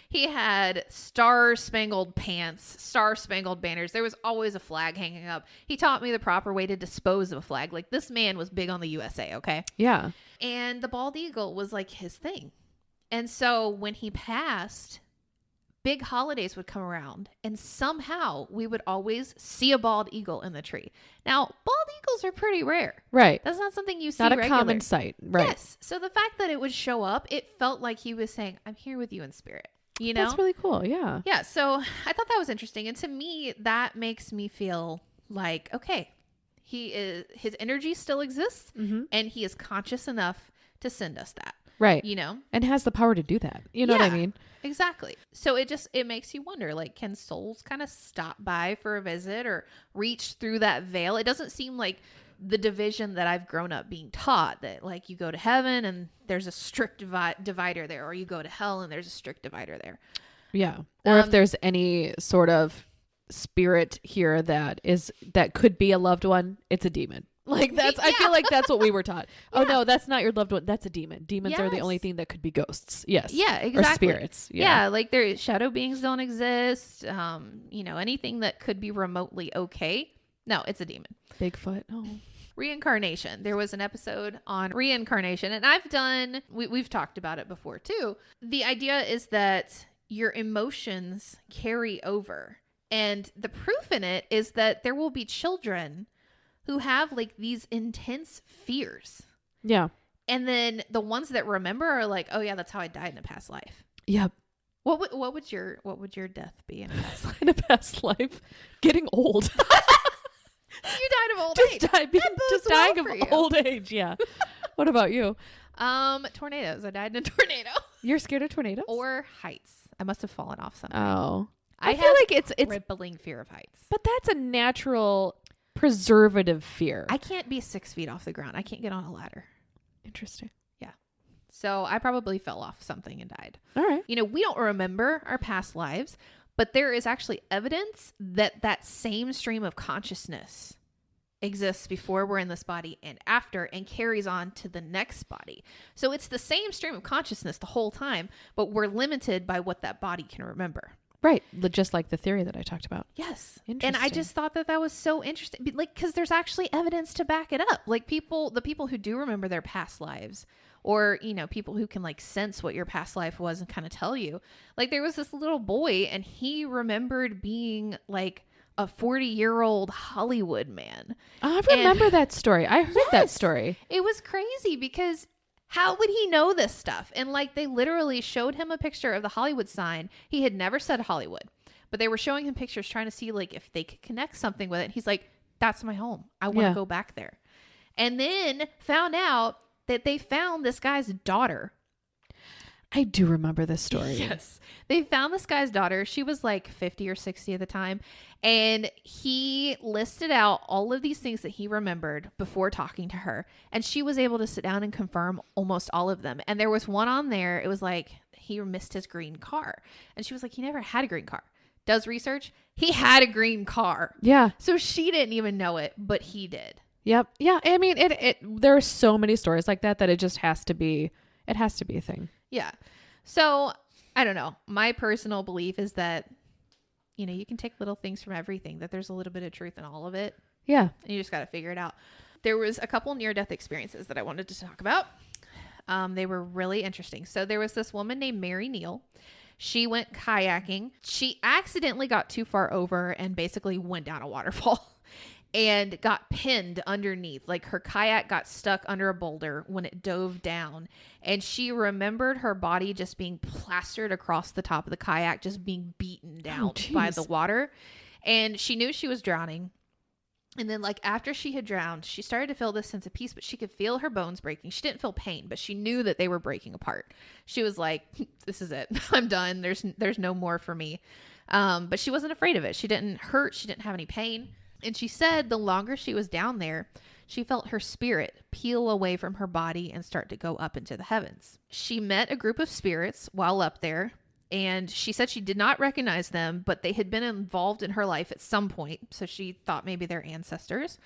he had star-spangled pants, star-spangled banners. There was always a flag hanging up. He taught me the proper way to dispose of a flag. Like, this man was big on the USA, okay? Yeah. And the bald eagle was, like, his thing. And so when he passed, big holidays would come around and somehow we would always see a bald eagle in the tree. Now, bald eagles are pretty rare. Right. That's not something you see Not a regular. common sight. Right. Yes. So the fact that it would show up, it felt like he was saying, I'm here with you in spirit. That's really cool. Yeah. Yeah. So I thought that was interesting. And to me, that makes me feel like, okay, his energy still exists and he is conscious enough to send us that. Right. And has the power to do that. You know what I mean? Exactly. So it makes you wonder, like, can souls kind of stop by for a visit or reach through that veil? It doesn't seem like the division that I've grown up being taught, that like you go to heaven and there's a strict divider there, or you go to hell and there's a strict divider there. Yeah. Or if there's any sort of spirit here that could be a loved one, it's a demon. Like I feel like that's what we were taught. Oh no, that's not your loved one. That's a demon. Demons are the only thing that could be ghosts. Yes. Yeah, exactly. Or spirits. Yeah, like their shadow beings don't exist. Anything that could be remotely okay. No, it's a demon. Bigfoot. Oh. Reincarnation. There was an episode on reincarnation, and we've talked about it before too. The idea is that your emotions carry over, and the proof in it is that there will be children who have like these intense fears. Yeah. And then the ones that remember are like, oh yeah, that's how I died in a past life. Yep. What would your death be in a past life? In a past life, getting old. You died of old age. Just dying of old age. Yeah. What about you? Tornadoes. I died in a tornado. You're scared of tornadoes? Or heights. I must have fallen off something. Oh. I feel like it's crippling fear of heights. But that's a natural preservative fear. I can't be 6 feet off the ground. I can't get on a ladder. Interesting. Yeah. So I probably fell off something and died. All right. We don't remember our past lives, but there is actually evidence that same stream of consciousness exists before we're in this body and after, and carries on to the next body. So it's the same stream of consciousness the whole time, but we're limited by what that body can remember. Right. Just like the theory that I talked about. Yes. Interesting. And I just thought that was so interesting. Like, because there's actually evidence to back it up. Like the people who do remember their past lives, or, people who can like sense what your past life was and kind of tell you. Like there was this little boy and he remembered being like a 40-year-old Hollywood man. I remember that story. I heard that story. It was crazy because how would he know this stuff? And like they literally showed him a picture of the Hollywood sign. He had never said Hollywood, but they were showing him pictures trying to see like if they could connect something with it. And he's like, that's my home. I want to go back there. And then found out that they found this guy's daughter. I do remember this story. Yes. They found this guy's daughter. She was like 50 or 60 at the time. And he listed out all of these things that he remembered before talking to her. And she was able to sit down and confirm almost all of them. And there was one on there. It was like he missed his green car. And she was like, he never had a green car. Does research. He had a green car. Yeah. So she didn't even know it, but he did. Yep. Yeah. I mean, there are so many stories like that it just has to be, it has to be a thing. Yeah. So I don't know. My personal belief is that, you can take little things from everything, that there's a little bit of truth in all of it. Yeah. And you just got to figure it out. There was a couple near-death experiences that I wanted to talk about. They were really interesting. So there was this woman named Mary Neal. She went kayaking. She accidentally got too far over and basically went down a waterfall. And got pinned underneath. Like her kayak got stuck under a boulder when it dove down. And she remembered her body just being plastered across the top of the kayak, just being beaten down by the water. And she knew she was drowning. And then like after she had drowned, she started to feel this sense of peace, but she could feel her bones breaking. She didn't feel pain, but she knew that they were breaking apart. She was like, this is it. I'm done. There's no more for me. But she wasn't afraid of it. She didn't hurt. She didn't have any pain. And she said the longer she was down there, she felt her spirit peel away from her body and start to go up into the heavens. She met a group of spirits while up there, and she said she did not recognize them, but they had been involved in her life at some point. So she thought maybe they're ancestors.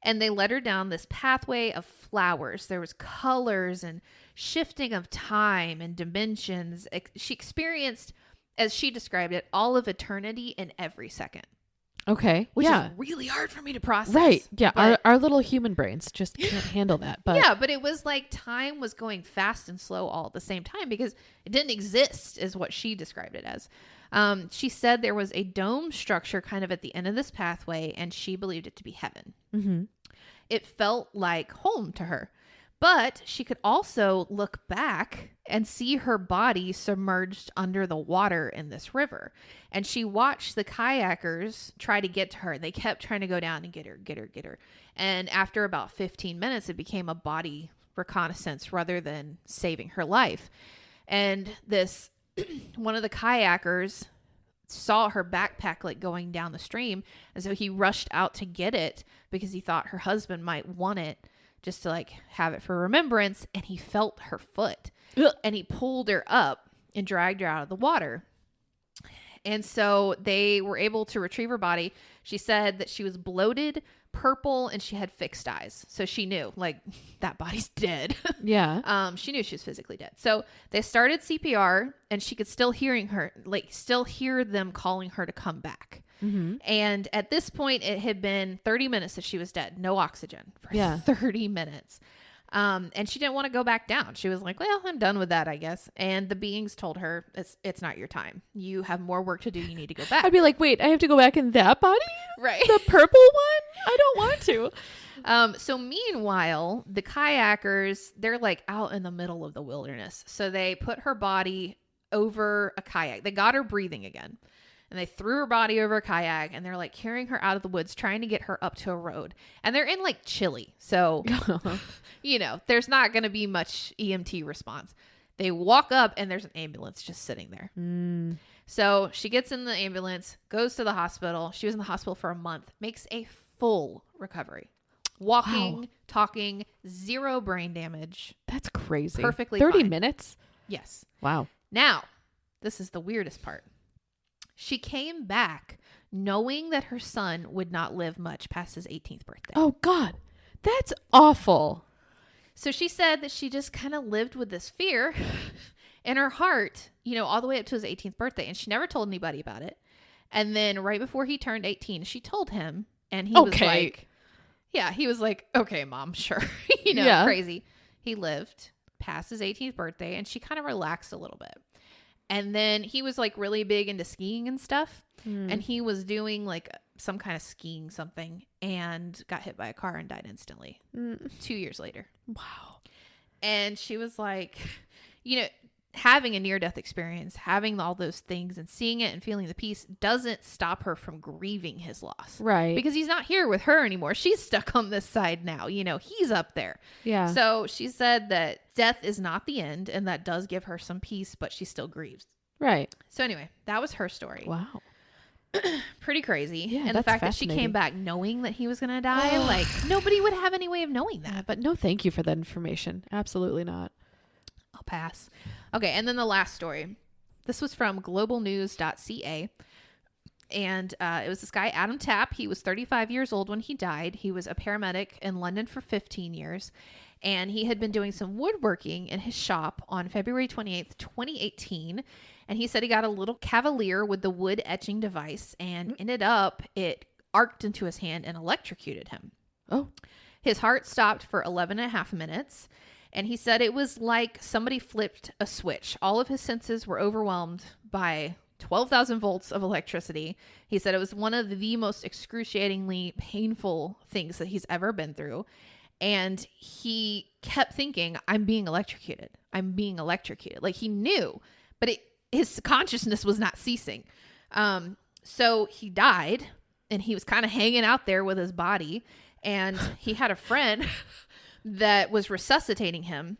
And they led her down this pathway of flowers. There was colors and shifting of time and dimensions. She experienced, as she described it, all of eternity in every second. Okay. Which is really hard for me to process. Right. Yeah. Our little human brains just can't handle that. But yeah, but it was like time was going fast and slow all at the same time because it didn't exist, is what she described it as. She said there was a dome structure kind of at the end of this pathway, and she believed it to be heaven. Mm-hmm. It felt like home to her. But she could also look back and see her body submerged under the water in this river. And she watched the kayakers try to get to her. They kept trying to go down and get her. And after about 15 minutes, it became a body reconnaissance rather than saving her life. And this, one of the kayakers saw her backpack like going down the stream. And so he rushed out to get it because he thought her husband might want it, just to like have it for remembrance. And he felt her foot. Ugh. And he pulled her up and dragged her out of the water. And so they were able to retrieve her body. She said that she was bloated, purple, and she had fixed eyes. So she knew, like, that body's dead. Yeah. She knew she was physically dead. So they started CPR, and she could still hear them calling her to come back. Mm-hmm. And at this point, it had been 30 minutes that she was dead. No oxygen for 30 minutes. And she didn't want to go back down. She was like, well, I'm done with that, I guess. And the beings told her, it's not your time. You have more work to do. You need to go back. I'd be like, wait, I have to go back in that body? Right. The purple one? I don't want to. So meanwhile, the kayakers, they're like out in the middle of the wilderness. So they put her body over a kayak. They got her breathing again. And they threw her body over a kayak, and they're like carrying her out of the woods, trying to get her up to a road. And they're in like Chile. So, you know, there's not going to be much EMT response. They walk up, and there's an ambulance just sitting there. Mm. So she gets in the ambulance, goes to the hospital. She was in the hospital for a month, makes a full recovery. Walking, talking, 0 brain damage. That's crazy. Perfectly 30 fine. minutes? Yes. Wow. Now, this is the weirdest part. She came back knowing that her son would not live much past his 18th birthday. Oh, God. That's awful. So she said that she just kind of lived with this fear in her heart, you know, all the way up to his 18th birthday. And she never told anybody about it. And then right before he turned 18, she told him. And he was like, yeah, he was like, okay, Mom, sure. You know, crazy. He lived past his 18th birthday, and she kind of relaxed a little bit. And then he was like really big into skiing and stuff. And he was doing like some kind of skiing something and got hit by a car and died instantly 2 years later. Wow. And she was like, you know, having a near-death experience, having all those things and seeing it and feeling the peace doesn't stop her from grieving his loss. Right. Because he's not here with her anymore. She's stuck on this side now. You know, he's up there. Yeah. So she said that death is not the end, and that does give her some peace, but she still grieves. Right. So anyway, that was her story. Wow. Pretty crazy. Yeah, and the fact that she came back knowing that he was going to die, like nobody would have any way of knowing that. But no, thank you for that information. Absolutely not. I'll pass. Okay, and then the last story. This was from globalnews.ca. And it was this guy, Adam Tapp. He was 35 years old when he died. He was a paramedic in London for 15 years. And he had been doing some woodworking in his shop on February 28th, 2018. And he said he got a little cavalier with the wood etching device and ended up, it arced into his hand and electrocuted him. Oh. His heart stopped for 11 and a half minutes. And he said it was like somebody flipped a switch. All of his senses were overwhelmed by 12,000 volts of electricity. He said it was one of the most excruciatingly painful things that he's ever been through. And he kept thinking, I'm being electrocuted. I'm being electrocuted. Like he knew, but his consciousness was not ceasing. So he died, and he was kind of hanging out there with his body. And he had a friend that was resuscitating him.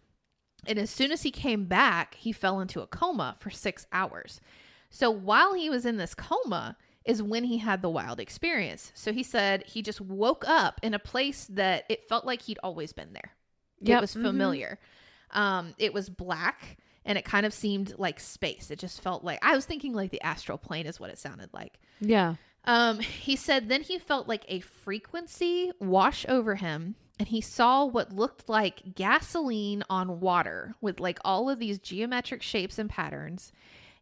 And as soon as he came back, he fell into a coma for 6 hours. So while he was in this coma is when he had the wild experience. So he said he just woke up in a place that it felt like he'd always been there. Yep. It was familiar. It was black, and it kind of seemed like space. It just felt like, I was thinking like the astral plane is what it sounded like. Yeah. He said then he felt like a frequency wash over him, and he saw what looked like gasoline on water with like all of these geometric shapes and patterns.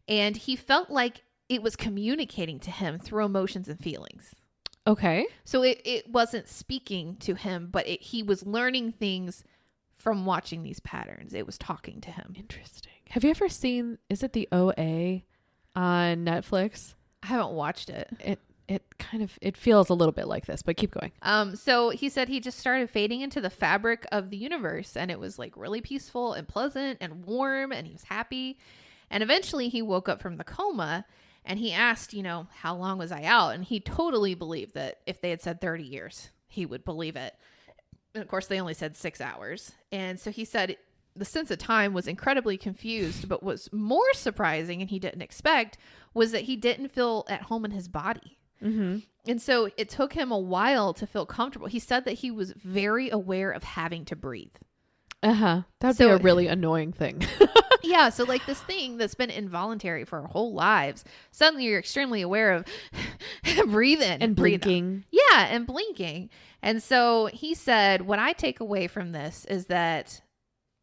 And he felt like it was communicating to him through emotions and feelings. Okay. So it wasn't speaking to him, but he was learning things from watching these patterns. It was talking to him. Interesting. Have you ever seen, is it the OA on Netflix? I haven't watched it. It feels a little bit like this, but keep going. So he said he just started fading into the fabric of the universe, and it was like really peaceful and pleasant and warm, and he was happy. And eventually he woke up from the coma, and he asked, you know, how long was I out? And he totally believed that if they had said 30 years, he would believe it. And of course, they only said 6 hours. And so he said the sense of time was incredibly confused, but what's more surprising, and he didn't expect, was that he didn't feel at home in his body. Mm-hmm. And so it took him a while to feel comfortable. He said that he was very aware of having to breathe. That'd be So- a really annoying thing. Yeah. So like this thing that's been involuntary for our whole lives, suddenly you're extremely aware of breathe in And breathe out. blinking. Yeah. And blinking. And so he said, what I take away from this is that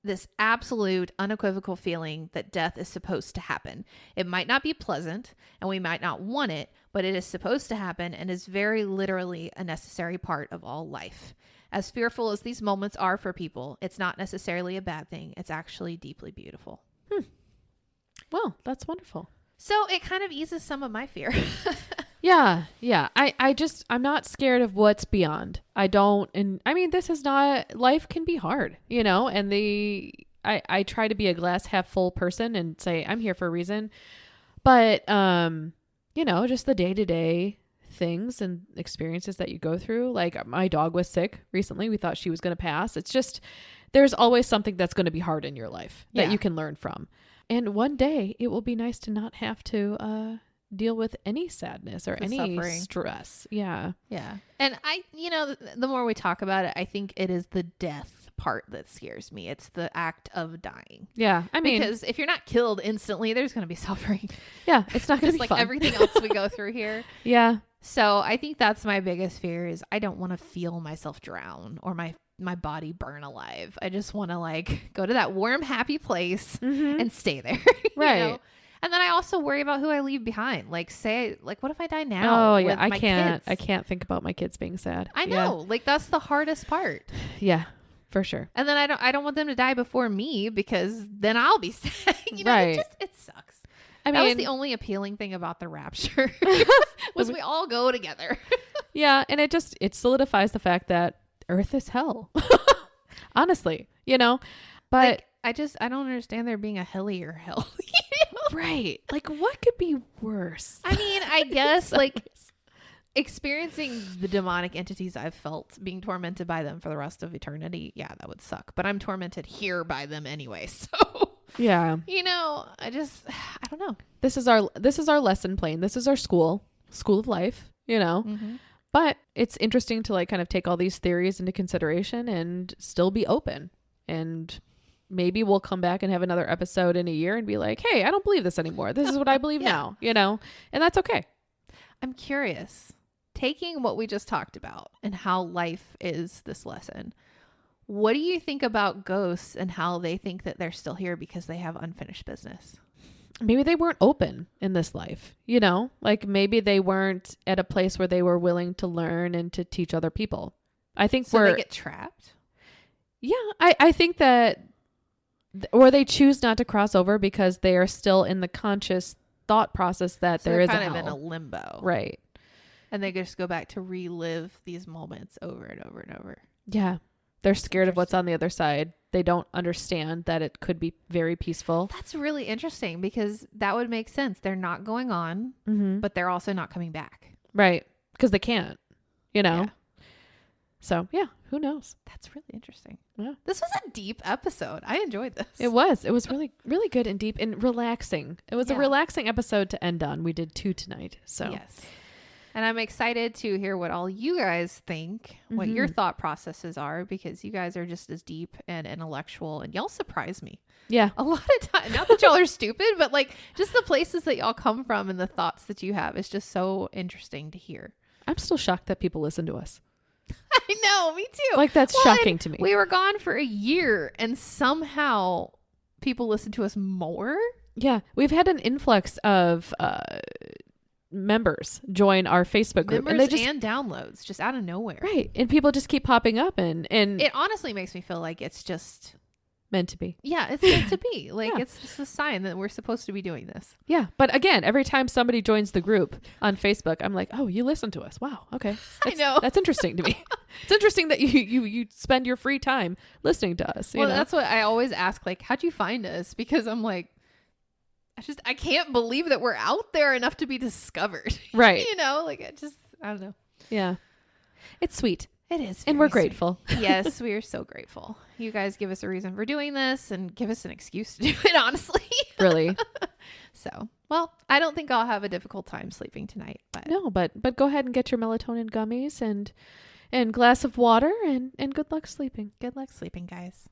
this absolute unequivocal feeling that death is supposed to happen. It might not be pleasant and we might not want it, but it is supposed to happen and is very literally a necessary part of all life. As fearful as these moments are for people, it's not necessarily a bad thing. It's actually deeply beautiful. Well, that's wonderful. So it kind of eases some of my fear. Yeah. I'm not scared of what's beyond. This is not, life can be hard, and I try to be a glass half full person and say, I'm here for a reason. But, just the day-to-day things and experiences that you go through. Like my dog was sick recently. We thought she was going to pass. It's just, there's always something that's going to be hard in your life that you can learn from. And one day it will be nice to not have to, deal with any sadness or any suffering. stress. Yeah. Yeah. And the more we talk about it, I think it is the death part that scares me. It's the act of dying. Yeah. Because if you're not killed instantly, there's going to be suffering. Yeah, it's not going to be like fun. Everything else we go through here. Yeah. So I think that's my biggest fear is I don't want to feel myself drown or my body burn alive. I just want to go to that warm, happy place and stay there. Right. And then I also worry about who I leave behind. What if I die now? Oh yeah. with my kids? I can't think about my kids being sad. I know. That's the hardest part. Yeah, for sure. And then I don't want them to die before me because then I'll be sad. Right. It sucks. That was the only appealing thing about the rapture was we all go together. Yeah. And it solidifies the fact that Earth is hell. Honestly, but I don't understand there being a hellier hell. right. What could be worse? I mean, I guess experiencing the demonic entities I've felt, being tormented by them for the rest of eternity. Yeah, that would suck. But I'm tormented here by them anyway. So yeah, I don't know. This is our lesson plane. This is our school of life, Mm-hmm. But it's interesting to kind of take all these theories into consideration and still be open. And maybe we'll come back and have another episode in a year and be like, hey, I don't believe this anymore. This is what I believe now, and that's okay. I'm curious, taking what we just talked about and how life is this lesson. What do you think about ghosts and how they think that they're still here because they have unfinished business? Maybe they weren't open in this life, maybe they weren't at a place where they were willing to learn and to teach other people. I think they get trapped. Yeah. I think that, or they choose not to cross over because they are still in the conscious thought process that there is kind a of hell. in a limbo. Right. And they just go back to relive these moments over and over and over. Yeah. They're scared of what's on the other side. They don't understand that it could be very peaceful. That's really interesting because that would make sense. They're not going on, but they're also not coming back. Right. Because they can't, Yeah. So, yeah, who knows? That's really interesting. Yeah. This was a deep episode. I enjoyed this. It was really, really good and deep and relaxing. It was a relaxing episode to end on. We did 2 tonight. So, yes. And I'm excited to hear what all you guys think, what your thought processes are, because you guys are just as deep and intellectual and y'all surprise me. Yeah. A lot of time. Not that y'all are stupid, but just the places that y'all come from and the thoughts that you have is just so interesting to hear. I'm still shocked that people listen to us. I know, me too. That's shocking to me. We were gone for a year and somehow people listen to us more. Yeah. We've had an influx of members join our Facebook group. Members and downloads just out of nowhere. Right. And people just keep popping up and it honestly makes me feel like it's just meant to be. Yeah, it's meant to be. It's just a sign that we're supposed to be doing this. Yeah. But again, every time somebody joins the group on Facebook, I'm like, oh, you listen to us. Wow. Okay. I know. That's interesting to me. It's interesting that you spend your free time listening to us. Well, that's what I always ask, how'd you find us? Because I'm like, I can't believe that we're out there enough to be discovered. Right. I don't know. Yeah. It's sweet. It is. And we're grateful. Yes, we are so grateful. You guys give us a reason for doing this and give us an excuse to do it, honestly. Really. So, well, I don't think I'll have a difficult time sleeping tonight. But no, but go ahead and get your melatonin gummies and and glass of water, and good luck sleeping. Good luck sleeping, guys.